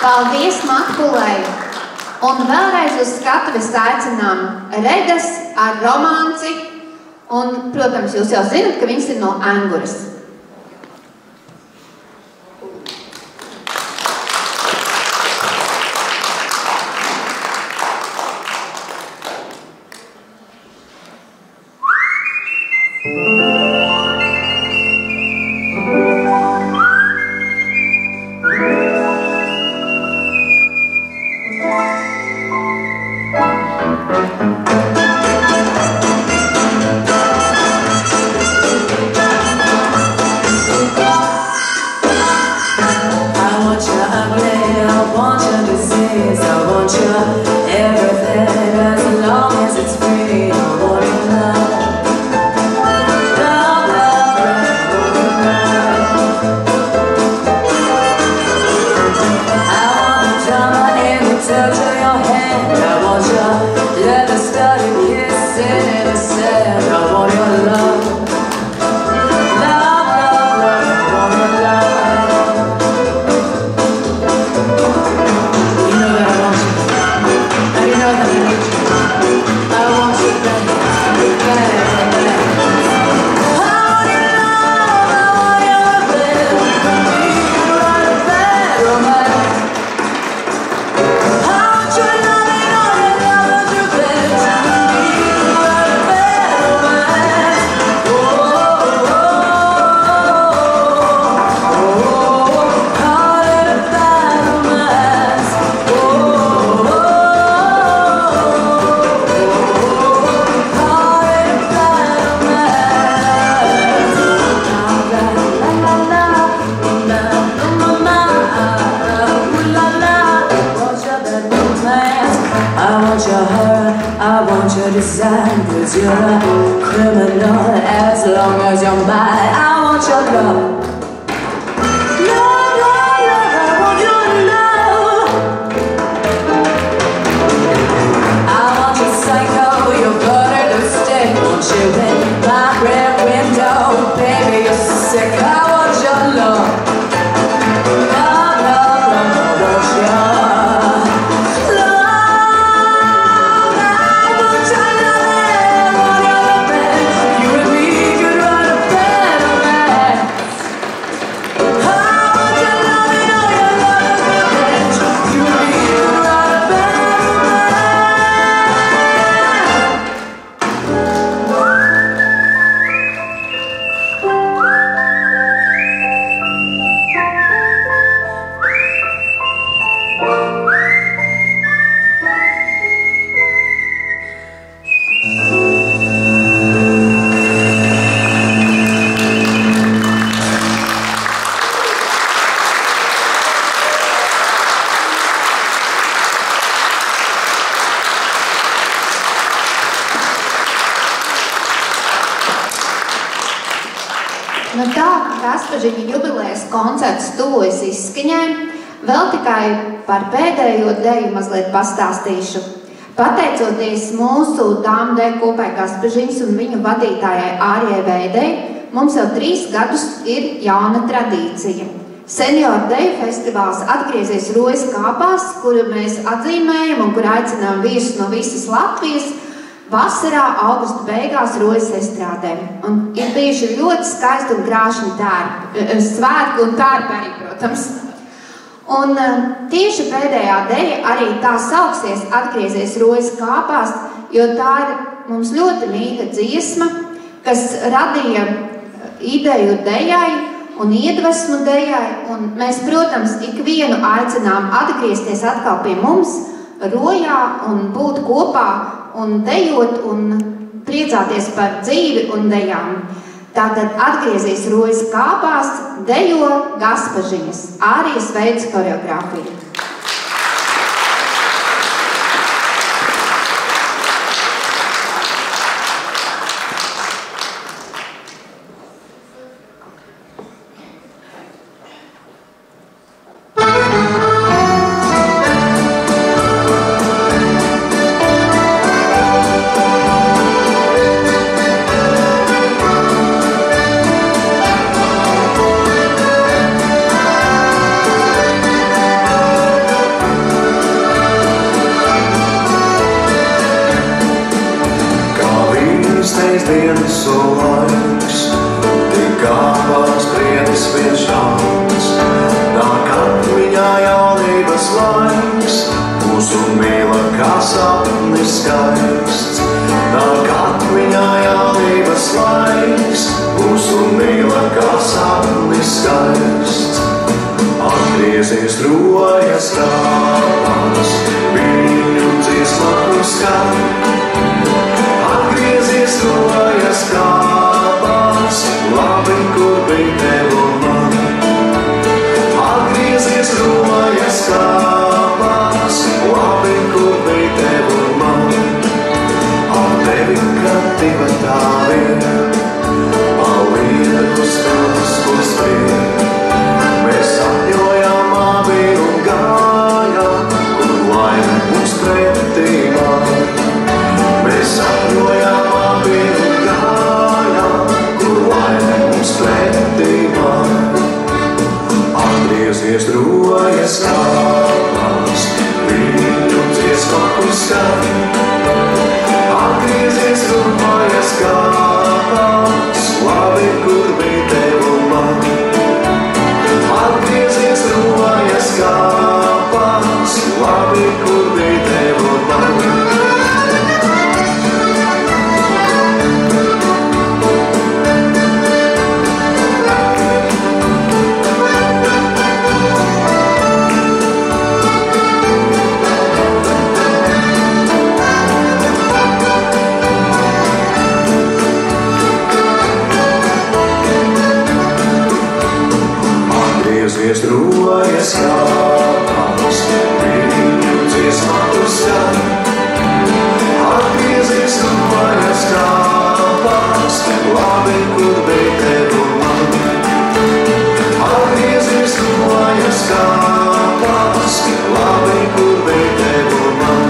Paldies Matkulai! Un vēlreiz uz skatuves aicinām Redas ar romanci. Un, protams, jūs jau zinat, ka viņas ir no Anguras. Nu tā, Kaspažiņa jubilejas koncerts tuvojas izskaņai, vēl tikai par pēdējo deju mazliet pastāstīšu. Pateicoties mūsu dāmu deju kopai Kaspažiņas un viņu vadītājai Ārijai Veidei, mums jau 3 gadus ir jauna tradīcija. Senioru deju festivāls atgriezies Rojas kāpās, kuru mēs atzīmējam un kur aicinām viesus no visas Latvijas vasarā, augusta beigās Rojas estrādē. Un ir bijuši ļoti skaisti un krāšņi svētki un tērpi arī, protams. Un tieši pēdējā deja arī tā sauksies atgriezies Rojas kāpās, jo tā ir mums ļoti mīļa dziesma, kas radīja ideju dejai un iedvesmu dejai. Un mēs, protams, ikvienu aicinām atgriezties atkal pie mums Rojā un būt kopā un dejot un priecāties par dzīvi un dejām. Tātad atgriezies Rojas kāpās, dejo Kaspažiņas, Ārijas veids koreogrāfiju. mūsu mīla kā sapnis skaists. Nāk atmiņā jaunības laiks, mūsu mīla kā sapnis skaists. Atgriezies rojas kāpās, viņu dziesmaku skan. Atgriezies rojas kāpās, labi, kur bija tev un man. Atgriezies rojas kāpās, labi, kur bija tev un man. Ar tevi, kad diva tā vien, palīda uz tevis uz vien. Mēs apjojām abi un gājām, kur laime mums pretī var. Mēs apjojām abi un gājām, kur laime mums pretī var. Atgriezies rojas kāpās, viņu dziesmaku skan. Atgriezies rojas kāpās, labi, kur bija tev un man. Atgriezies rojas kāpās, labi, kur bija tev un man. Atgriezies rojas kāpās, viņu dziesmaku skan. Atgriezies rojas kāpās, labi, kur bija tev un man. Atgriezies rojas kāpās, labi, kur bija tev un man.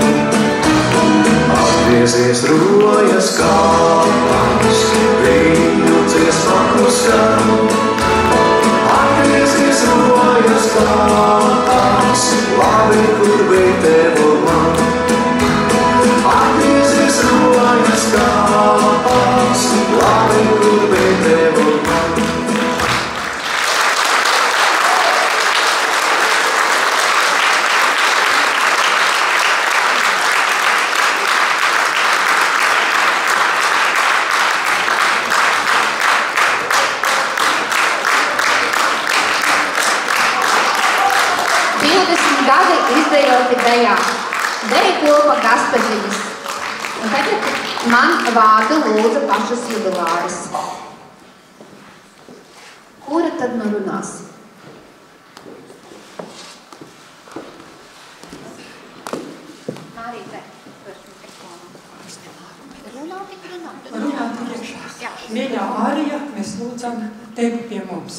Atgriezies rojas kāpās, viņu dziesmaku skan. Atgriezies rojas kāpās, labi, kur bija tev un man. Atgriezies rojas kāpās, labi, kur bija tev un man. Izdejoti dejā. Deja kopa Gaspažiņas. Un tagad man vārdu lūdza pašas jubilāris. Kura tad nu runās? Mārīte, par mikrofonu. Runāt iekšā. Mīļā Ārija, mēs lūdzam tevi pie mums.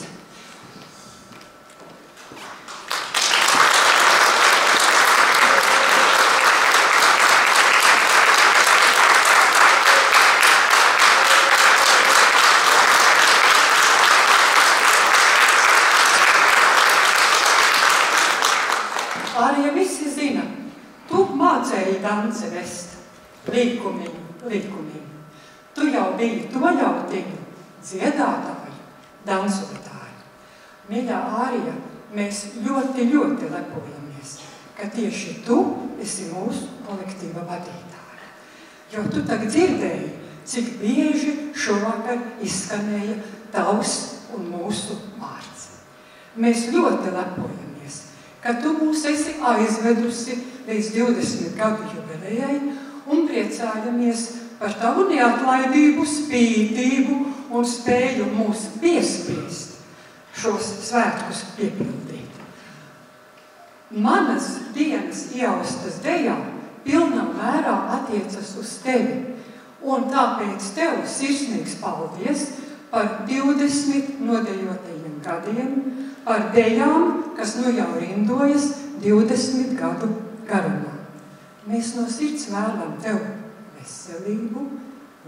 Ārija visi zina, tu mācēji danci vest, līkumīgi. Tu jau biji toļautiņu, dziedātāji, dansotāji. Mīļā Ārija, mēs ļoti lepojamies, ka tieši tu esi mūsu kolektīva vadītāja. Jo tu tagad dzirdēji, cik bieži šovakar izskanēja tavs un mūsu vārds. Mēs ļoti lepojamies, ka tu mūs esi aizvedusi līdz 20 gadu jubilejai un priecājamies par tavu neatlaidību, spītību un spēju mūs piespiest šos svētkus piepildīt. Manas dienas ieaustas dejā pilnā mērā attiecas uz tevi, un tāpēc tev sirsnīgs paldies par 20 nodejotajiem gadiem, par dejām, kas nu jau rindojas 20 gadu garumā. Mēs no sirds vēlam tev veselību,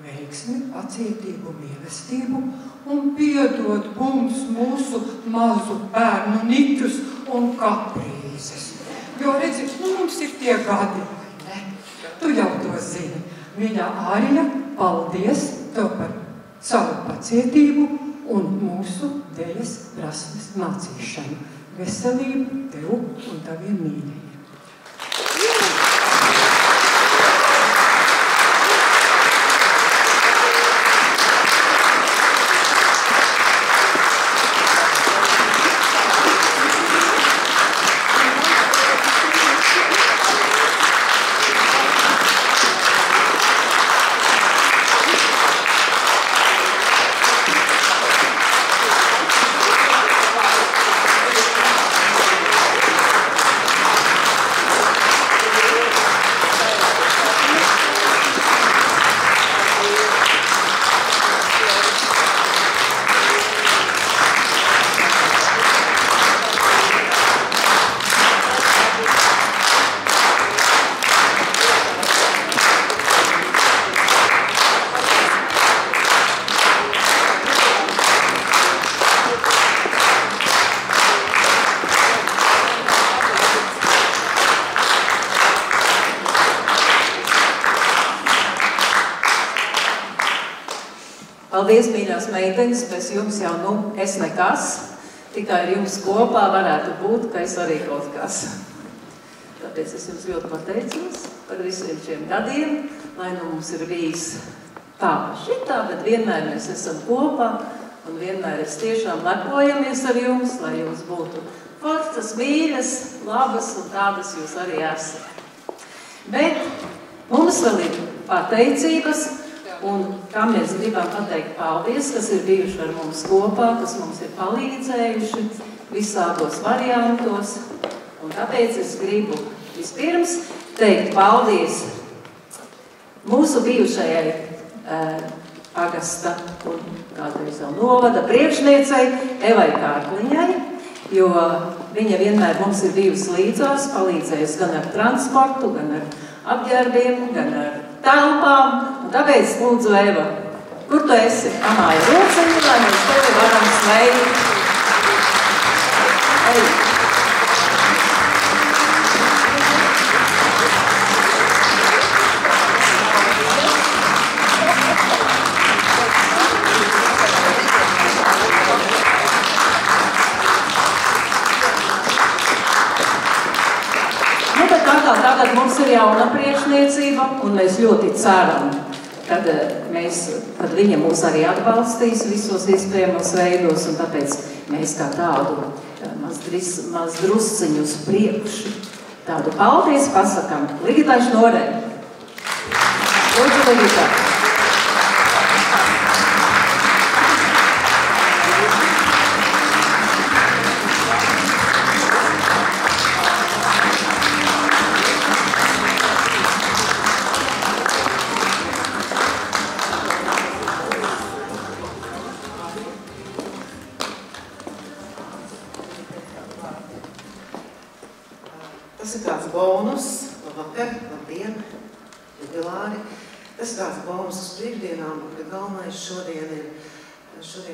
veiksmi, pacietību, mīlestību un piedod mums mūsu mazu bērnu niķus un kaprīzes. Jo redzi, mums ir tie gadi, vai ne? Tu jau to zini. Mīļā Ārija, paldies tev par savu pacietību un mūsu dejas prasmes mācīšanu. Veselību tev un taviem mīļajiem. Paldies, mīļās meitenes, bez jums jau, es nekas, tikai ar jums kopā varētu būt, ka es arī kaut kas. Tāpēc es jums ļoti pateicos par visiem šiem gadiem, lai mums ir bijis tā šitā, bet vienmēr mēs esam kopā un vienmēr es tiešām lepojamies ar jums, lai jums būtu fortas, mīļas, labas un tādas jūs arī esat. Bet mums vēl ir pateicības un kā mēs gribam pateikt paldies, kas ir bijuši ar mums kopā, kas mums ir palīdzējuši visādos variantos. Un tāpēc es gribu vispirms teikt paldies mūsu bijušajai pagasta un kādreiz vēl novada priekšniecei Evai Kārkliņai, jo viņa vienmēr mums ir bijusi līdzās, palīdzējusi gan ar transportu, gan ar apģērbiem, gan ar telpām. Un tāpēc lūdzu, Eva, kur tu esi? Amāja rociņu, lai mēs tevi varam sveikt. Ej! Tagad mums ir jauna priekšniecība, un mēs ļoti ceram, kad viņa mūs arī atbalstīs visos iespējamos veidos, un tāpēc mēs kā tādu maz drusciņu uz priekšu tādu paldies pasakam Ligitai Šnorei. Lūdzu, Ligita. Tas ir kāds bonus, labvakar, labdien, jubilāri. Tas ir kāds bonus uz priekšdienām, ka galvenais šodien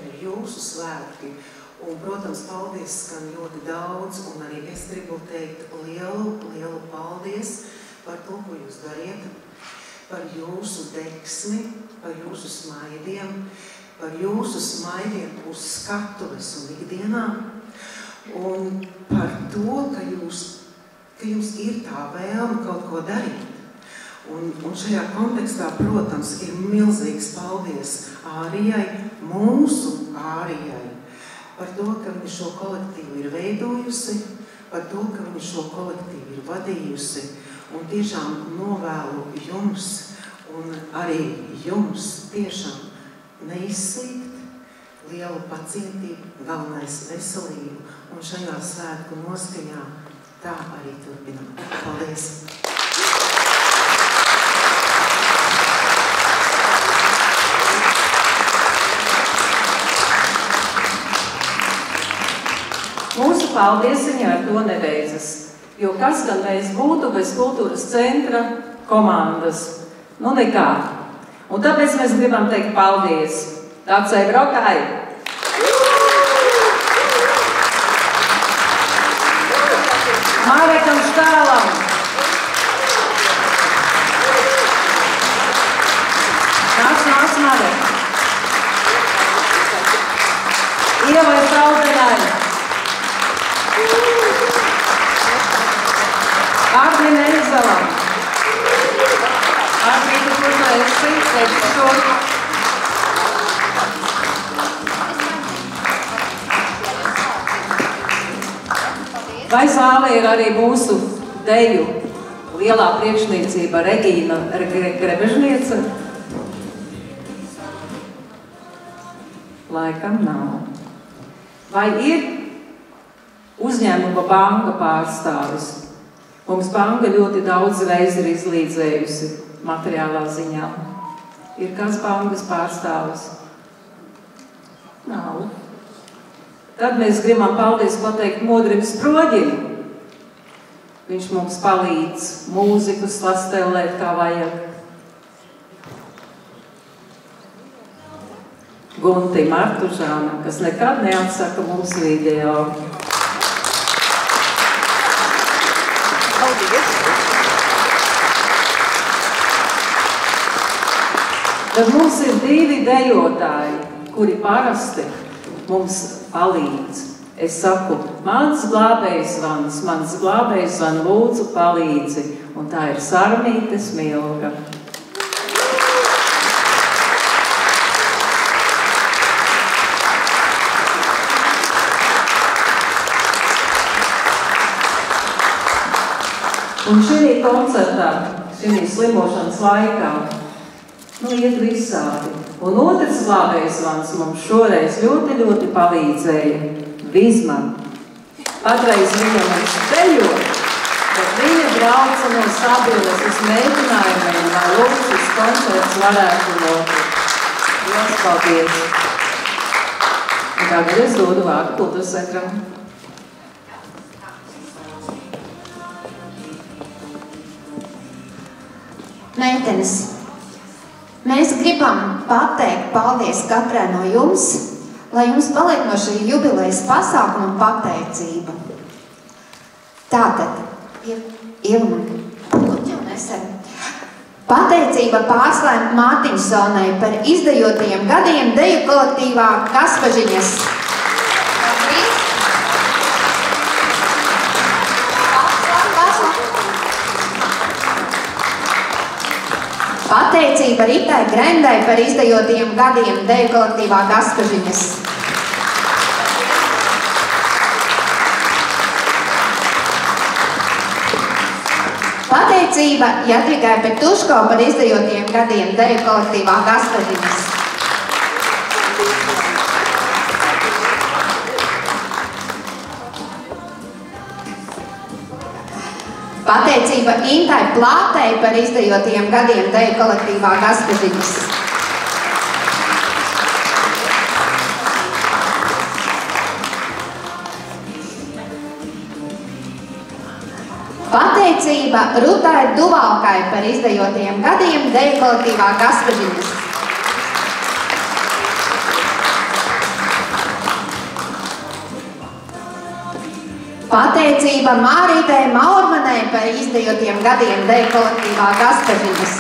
ir jūsu svētki. Un, protams, paldies skan ļoti daudz, un arī es gribu teikt lielu paldies par to, ko jūs dariet, par jūsu deksmi, par jūsu smaidiem, uz skatuves un ikdienā, un par to, ka jums ir tā vēlme kaut ko darīt. Un šajā kontekstā, protams, ir milzīgs paldies Ārijai, mūsu Ārijai, par to, ka viņa šo kolektīvu ir veidojusi, par to, ka viņa šo kolektīvu ir vadījusi, un tiešām novēlu jums, un arī jums tiešām neizslīgt, lielu pacietību, galvenais veselību, un šajā svētku noskaņā tā arī turpinām. Paldies! Mūsu paldiesiņa ar to nebeidzas, jo kas gan mēs būtu bez kultūras centra komandas? Nu nekā. Un tāpēc mēs gribam teikt paldies Dacei Brokai, Mārekam Štālam, nāc, Mārek, Ievai Traudenai, Ārnim Eizalam, Ārnim, kur tu esi, teici šur. Vai zālē ir arī mūsu deju lielā priekšniecība Regīna Grebežniece? Laikam nav. Vai ir uzņēmuma banka pārstāvis? Mums banka ļoti daudz reizi ir izlīdzējusi materiālā ziņā. Ir kāds bankas pārstāvis? Nav. Tad mēs gribam paldies pateikt Modrim Sproģim. Viņš mums palīdz mūziku slastelēt, kā vajag. Guntim Artužānam, kas nekad neatsaka mums video. Tad mums ir 2 dejotāji, kuri parasti mums palīdz. Es saku, mans glābējs zvans, lūdzu palīdzi, un tā ir Sarmīte Smilga. Un šī koncertā, šī slimošanas laikā, iet visādi. Un otrs glābējs zvans mums šoreiz ļoti palīdzēja. Vizman. Patreiz viņa mums dejo, bet viņa brauca no Sabiles uz mēģinājumiem, lai lūk šis koncerts varētu notikt. Lielas paldies! Un tagad es dodu vārdu Kultūras centram. Meitenes, mēs gribam pateikt paldies katrai no jums, lai jums paliek no šī jubilejas pasākuma pateicība. Tātad, pateicība Pārslēm Mārtiņsonai par izdejotajiem gadiem deju kolektīvā Gaspažiņas. Pateicība Ritai Grendai par izdejotajiem gadiem deju kolektīvā Gaspažiņas. Pateicība Jadvigai Petuško par izdejotajiem gadiem deju kolektīvā Gaspažiņas. Pateicība Intai Plātei par izdejotajiem gadiem deju kolektīvā Gaspažiņas. Pateicība Rutai Duvalkai par izdejotajiem gadiem deju kolektīvā Gaspažiņas. Pateicība Mārītei Maurmanei par izdejotiem gadiem deju kolektīvā Gaspažiņas.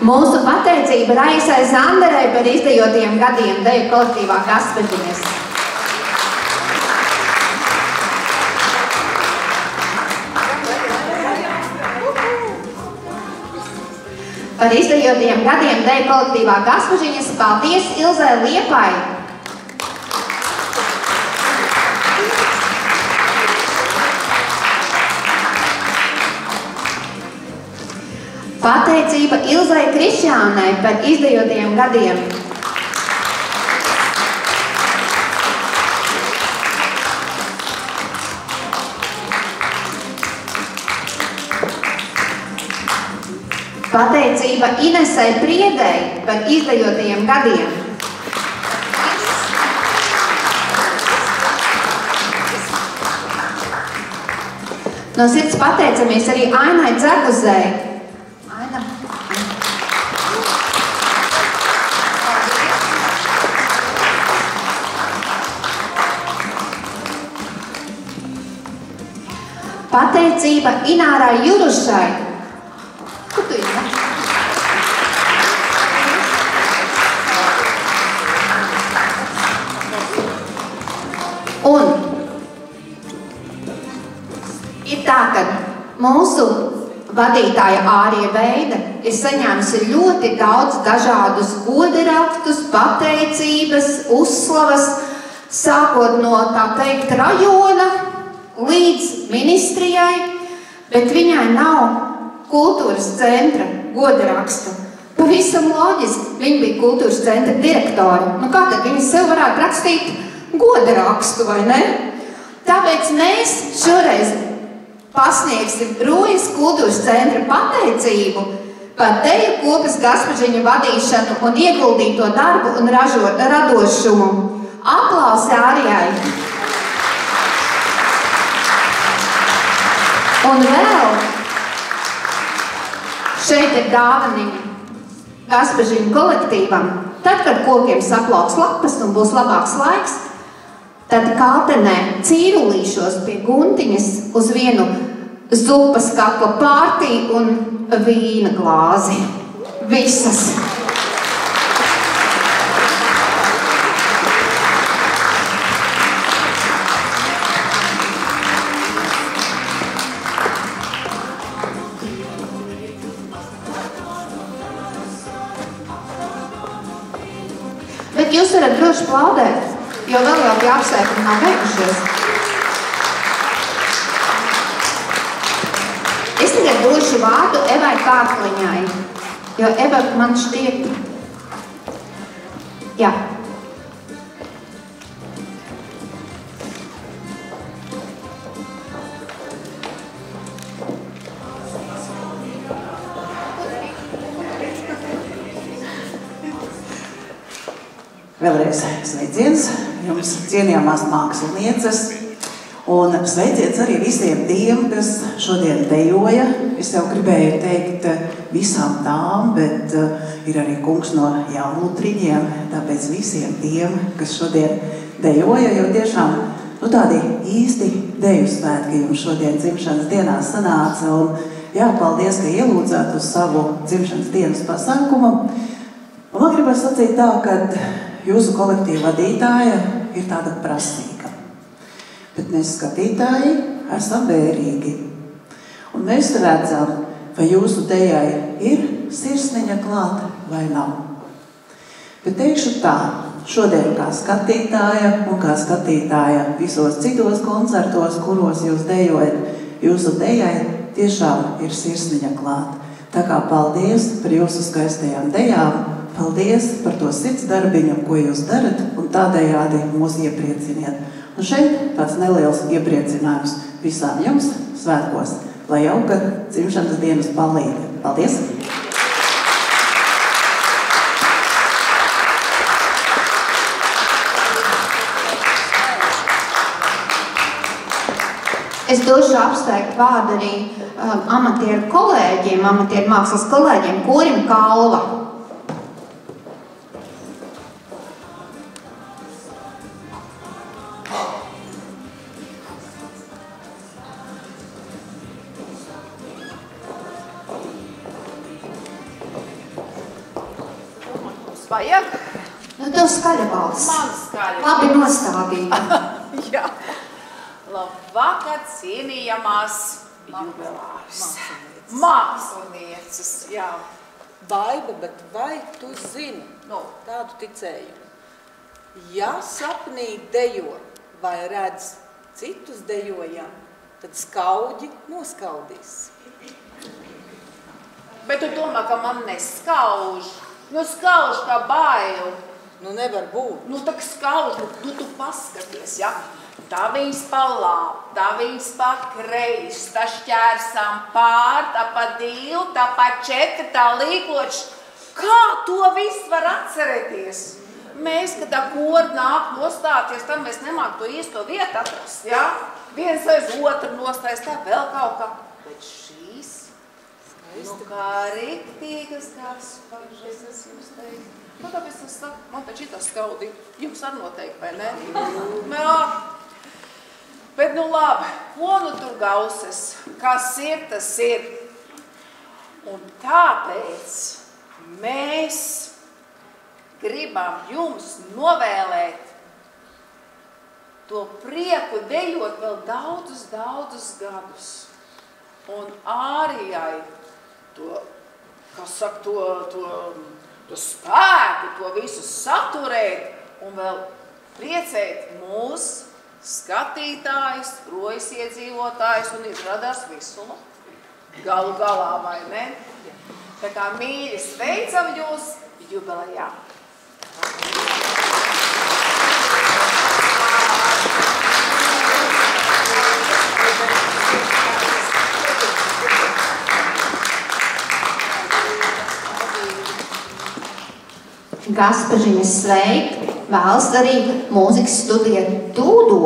Mūsu pateicība Raisai Zanderei par izdejotiem gadiem deju kolektīvā Gaspažiņas. Par izdejotajiem gadiem deju kolektīvā Gaspažiņas paldies Ilzai Liepai. Pateicība Ilzai Krišjānai par izdejotajiem gadiem. Pateicība Inesai Priedei par izdejotajiem gadiem. No sirds pateicamies arī Ainai Dzeguzei. Aina. Pateicība Inārai Jurušai. Kur tu ir? Un ir tā, ka mūsu vadītāja Ārija Veida ir saņēmusi ļoti daudz dažādus godirakstus, pateicības, uzslavas, sākot no, tā teikt, rajona līdz ministrijai, bet viņai nav kultūras centra godaraksta. Pavisam loģiski, viņa bija kultūras centra direktora. Nu kā tad viņa sev varētu rakstīt godarakstu, vai ne? Tāpēc mēs šoreiz pasniegsim Rūjas kultūras centra pateicību par deju kopas Gaspažiņu vadīšanu un ieguldīto darbu un radošumu. Aplausi Ārijai! Un vēl šeit ir dāvaniņa Gaspažiņu kolektīvam. Tad, kad kokiem saplauks lapas un būs labāks laiks, tad Kātenē cīrulīšos pie guntiņas uz vienu zupas kakla pārtī un vīna glāzi. Visas. Bet jūs varat droši plaudēt, jo vēl jau tie apsveikumi nav beigušies. Es tagad došu vārdu Evai Kārkliņai, jo Eva man šķiet... Jā. Vēlreiz sveiciens jums, cienījamās mākslinieces, un sveiciens arī visiem tiem, kas šodien dejoja. Es jau gribēju teikt visām tām, bet ir arī kungs no Jaunlutriņiem, tāpēc visiem tiem, kas šodien dejoja, jo tiešām tādi īsti deju svētki jums šodien dzimšanas dienā sanāca, un jāpaldies, ka ielūdzāt uz savu dzimšanas dienas pasākumu. Un man gribas sacīt tā, ka jūsu kolektīva vadītāja ir tāda prasīga, bet mēs skatītāji esam vērīgi. Un mēs redzam, vai jūsu dejai ir sirsniņa klāta vai nav. Bet teikšu tā, šodien kā skatītāja un kā skatītāja visos citos koncertos, kuros jūs dejojat, jūsu dejai tiešām ir sirsniņa klāta. Tā kā paldies par jūsu skaistajām dejām, paldies par to sirds darbiņu, ko jūs darat, un tādējādi mūs ieprieciniet. Un šeit tāds neliels iepriecinājums visām jums svētkos, lai jauka dzimšanas dienas palīga. Paldies! Es došu apsveikt vārdu arī amatieru kolēģiem, amatieru mākslas kolēģiem, Korim Kalva. Vajag? Tev skaļa balss. Man skaļa. Labi nostādīja. Jā. Labvakar, cienījamās jubilāris. Mākslinieces, jā. Baiba, bet vai tu zini tādu ticējumu? Ja sapnī dejo vai redz citus dejojam, tad skauģi noskaudīs. Bet tu domā, ka man neskauž? Skauž kā bailu. Nevar būt. Tak skauž, tu paskaties, ja? Tā viņas pa labi, tā viņas pa kreisi, tā šķērsām pār, tā pa 2, tā pa 4, tā līkloči. Kā to viss var atcerēties? Mēs, kad tā kori nāk nostāties, tad mēs nemāk to īsto vietu atrast, ja? Viens aiz otru nostājas, tā vēl kaut kā. Bet šīs, kā riktīgas gaspažas, es jums teicu. Tāpēc es saku, man taču tā skaudīja. Jums ar noteikti, vai ne? Jā. Bet labi, ko tur gauses? Kas ir, tas ir. Un tāpēc mēs gribam jums novēlēt to prieku dejot vēl daudzus gadus. Un Ārijai to, kas saka, to spēku, to visu saturēt un vēl priecēt mūs skatītājus, rojas iedzīvotājus un izrādās visu galu galā, vai ne? Tā kā mīļi sveicam jūs jubilejā. Gaspažiņas sveikt vēlas arī mūzikas studija Tūdo.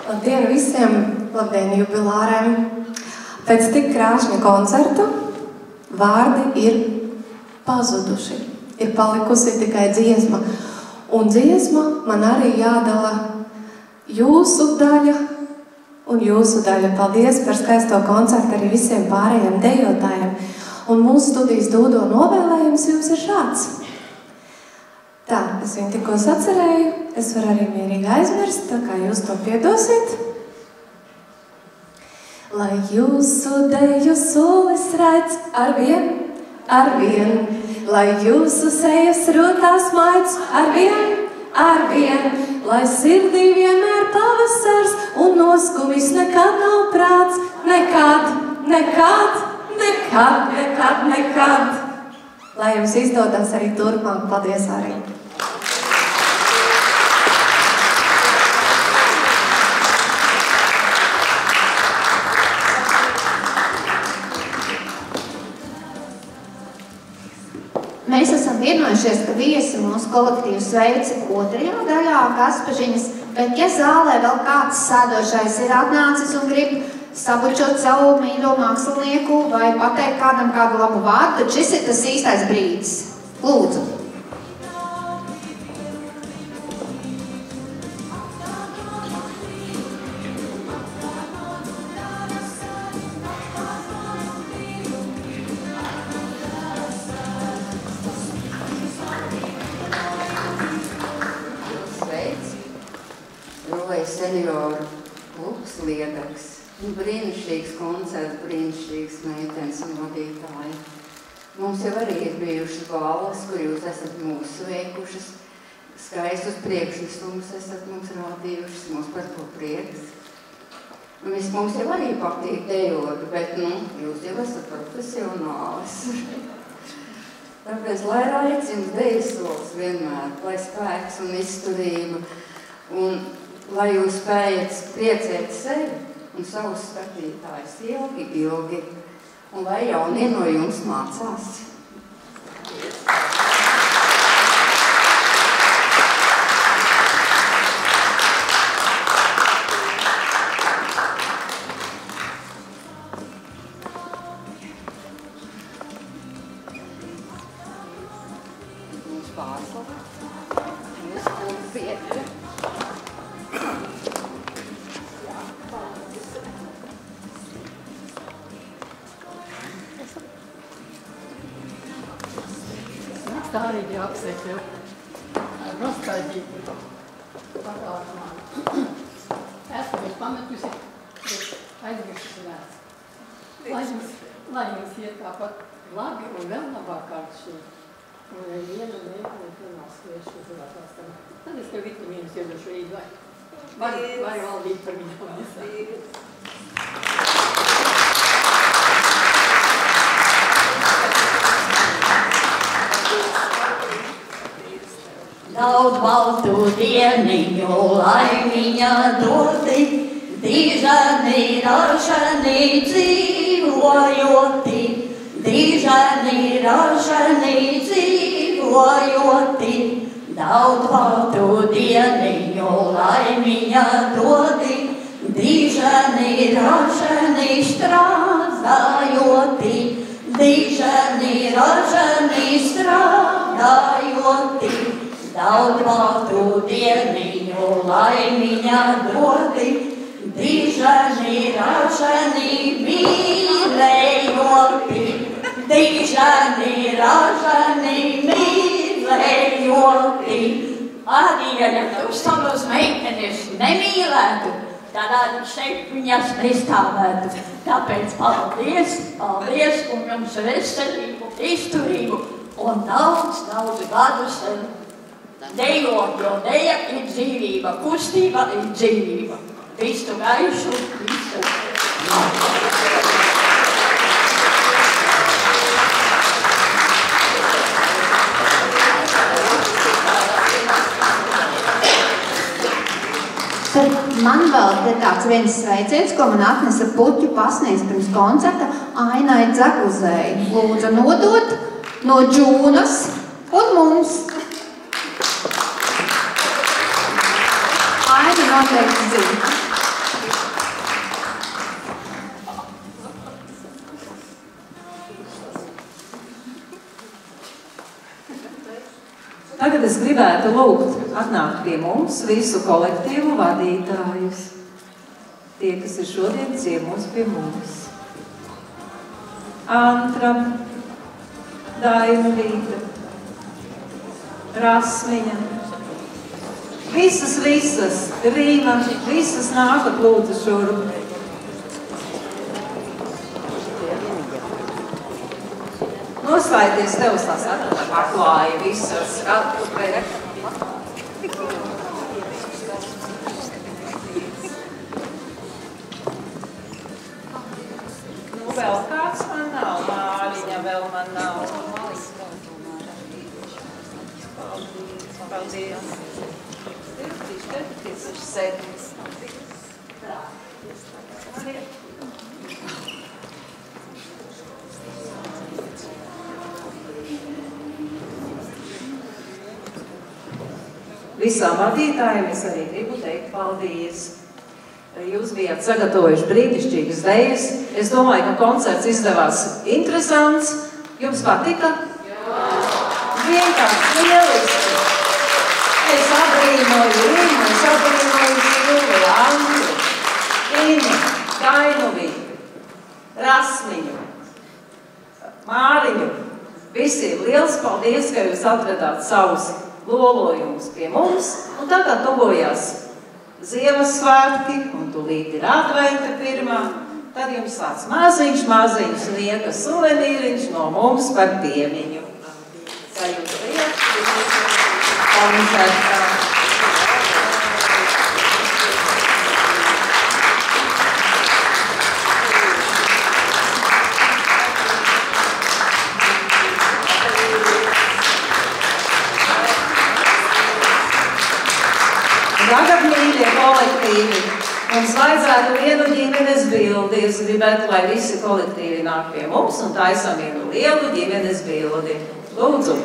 Labdien visiem! labdien jubilārēm. Pēc tik krāšņa koncerta vārdi ir pazuduši. Ir palikusi tikai dziesma. Un dziesma man arī jādala jūsu daļa un jūsu daļa. Paldies par skaisto koncertu arī visiem pārējiem dejotājiem. Un mūsu studijas dūdo novēlējums jums ir šāds. Tā, es viņu tikko sacerēju, es varu arī mierīgi aizmirst, tā kā jūs to piedosiet. Lai jūsu deju solis redz arvien, lai jūsu sejas rotās maids arvien, lai sirdī vienmēr pavasars un noskumis nekad nav prāts, nekad. Lai jums izdodas arī turpmāk. Paldies arī! Mēs esam vienojušies, ka viesi mūsu kolektīvu sveici otrajā daļā Gaspažiņas, bet ja zālē vēl kāds sēdošais ir atnācis un grib sabučot savu mīļo mākslinieku vai pateikt kādam kādu labu vārdu, tad šis ir tas īstais brīdis. Lūdzu! Senioru klubs Liedaks. Brīnišķīgs koncerts, brīnišķīgs meitenes un vadītāji. Mums jau arī ir bijušas balvas, kur jūs esat mūsu veikušas. Skaistus priekšnesumus esat mums rādījušas, mums par to prieks. Mums jau arī patīk dejot, bet, jūs jau esat profesionālis. Tāpēc, lai raic jums dejas vienmēr, lai spēks un izturība, un lai jūs spējat priecēt sevi un savus skatītājus ilgi, un lai jaunie no jums mācās. Mums pārslavā, mums pulpieti. Tā arī jāapsēk jau ar nostalģiju pagātnā. Esmu jūs pametusi, bet aizmiršas vērts. Lai jums iet tāpat labi un vēl labāk kāds šī. Un viena meitene pirmā skriešu uzvarētās tam. Tad es tev vitamīnus iedošu rīt, vai valdīt par viņām visā. Daudz baltu dieniņu, laimiņa doti, dižani ražani dzīvojoti, Daudz baltu dieniņu, laimiņa doti, dižani ražani strādājoti, Daudz baltu dieniņu, laimiņa doti, dižani ražani mīlējoti, Arī, ja tu savas meitenes nemīlētu, tad arī šeit viņas nestāvētu. Tāpēc paldies, un jums veselību, izturību un daudz gadus dejot, jo deja ir dzīvība, kustība ir dzīvība. Visu gaišu, visu. Man vēl ir tāds viens sveiciens, ko man atnesa puķu pasniedz pirms koncerta Ainai Dzaguzei. Lūdzu nodot no Džūnas un mums. Aina noteikti zina. es gribētu lūgt atnākt pie mums visu kolektīvu vadītājus. Tie, kas ir šodien ciemos pie mums. Antra, Dainavīta, Rasmiņa. Visas, Rīma, visas nākat lūdzu šurp. Noslēdies tev atklāja visas. Nu, vēl kāds man nav, Māriņa vēl man nav. Paldies. 7. Visām vadītājiem es arī gribu teikt paldies. Jūs bijāt sagatavojuši brīnišķīgas dejas. Es domāju, ka koncerts izdevās interesants. Jums patika? Jā! Vienkārši lieliski! Es abrīnoju Rīmu, es abrīnoju Silvi, Andru, Inu, Dainavītu, Rasmiņu, Māriņu. Visiem liels paldies, ka jūs atradāt savus lolojumus pie mums, un tagad tuvojās Ziemassvētki, un tūlīt ir Adventa 1. Tad jums tāds maziņš sniega suvenīriņš no mums par piemiņu. Kā jums koncertā. Tagad, mīļie kolektīvi, mums vajadzētu vienu ģimenes bildi. Es gribētu, lai visi kolektīvi nāk pie mums un taisam vienu lielu ģimenes bildi. Lūdzu!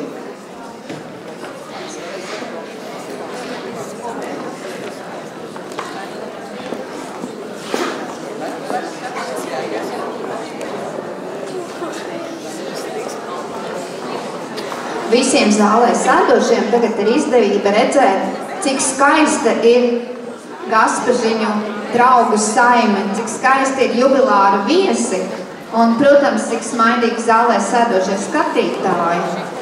Visiem zālē sēdošiem tagad ir izdevība redzēt, cik skaista ir Gaspažiņu draugu saime, cik skaisti ir jubilāru viesi un, protams, cik smaidīgi zālē sēdošie skatītāji.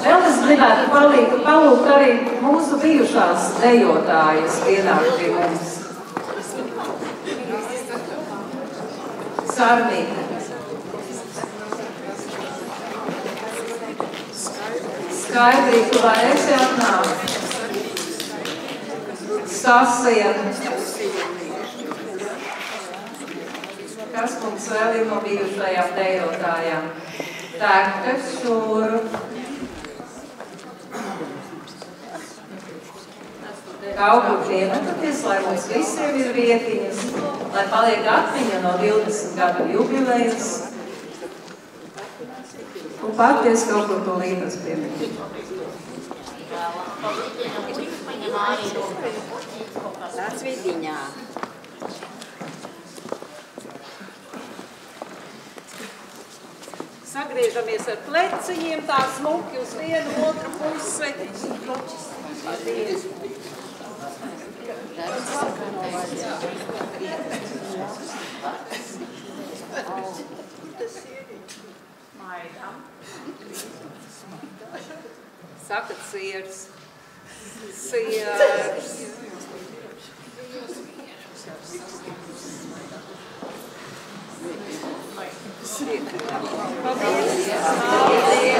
Vēl es gribētu palūgt arī mūsu bijušās dejotājas pienākt pie mums. Sarmīte. Skaidrī, tu varēsi atnākt. Sasija. Kas mums vēl ir no bijušajām dejotājām? Tēktes šuru. Kaut kur piemetaties, lai mums visiem ir vietiņas, lai paliek atmiņa no 20 gadu jubilejas. Un paties kaut kur to lītas piemetīt. Nāc vidiņā. Sagriežamies ar pleciņiem, tā smuki uz vienu otru pusi. Paldies. Sakat sieras. Siers. Paldies.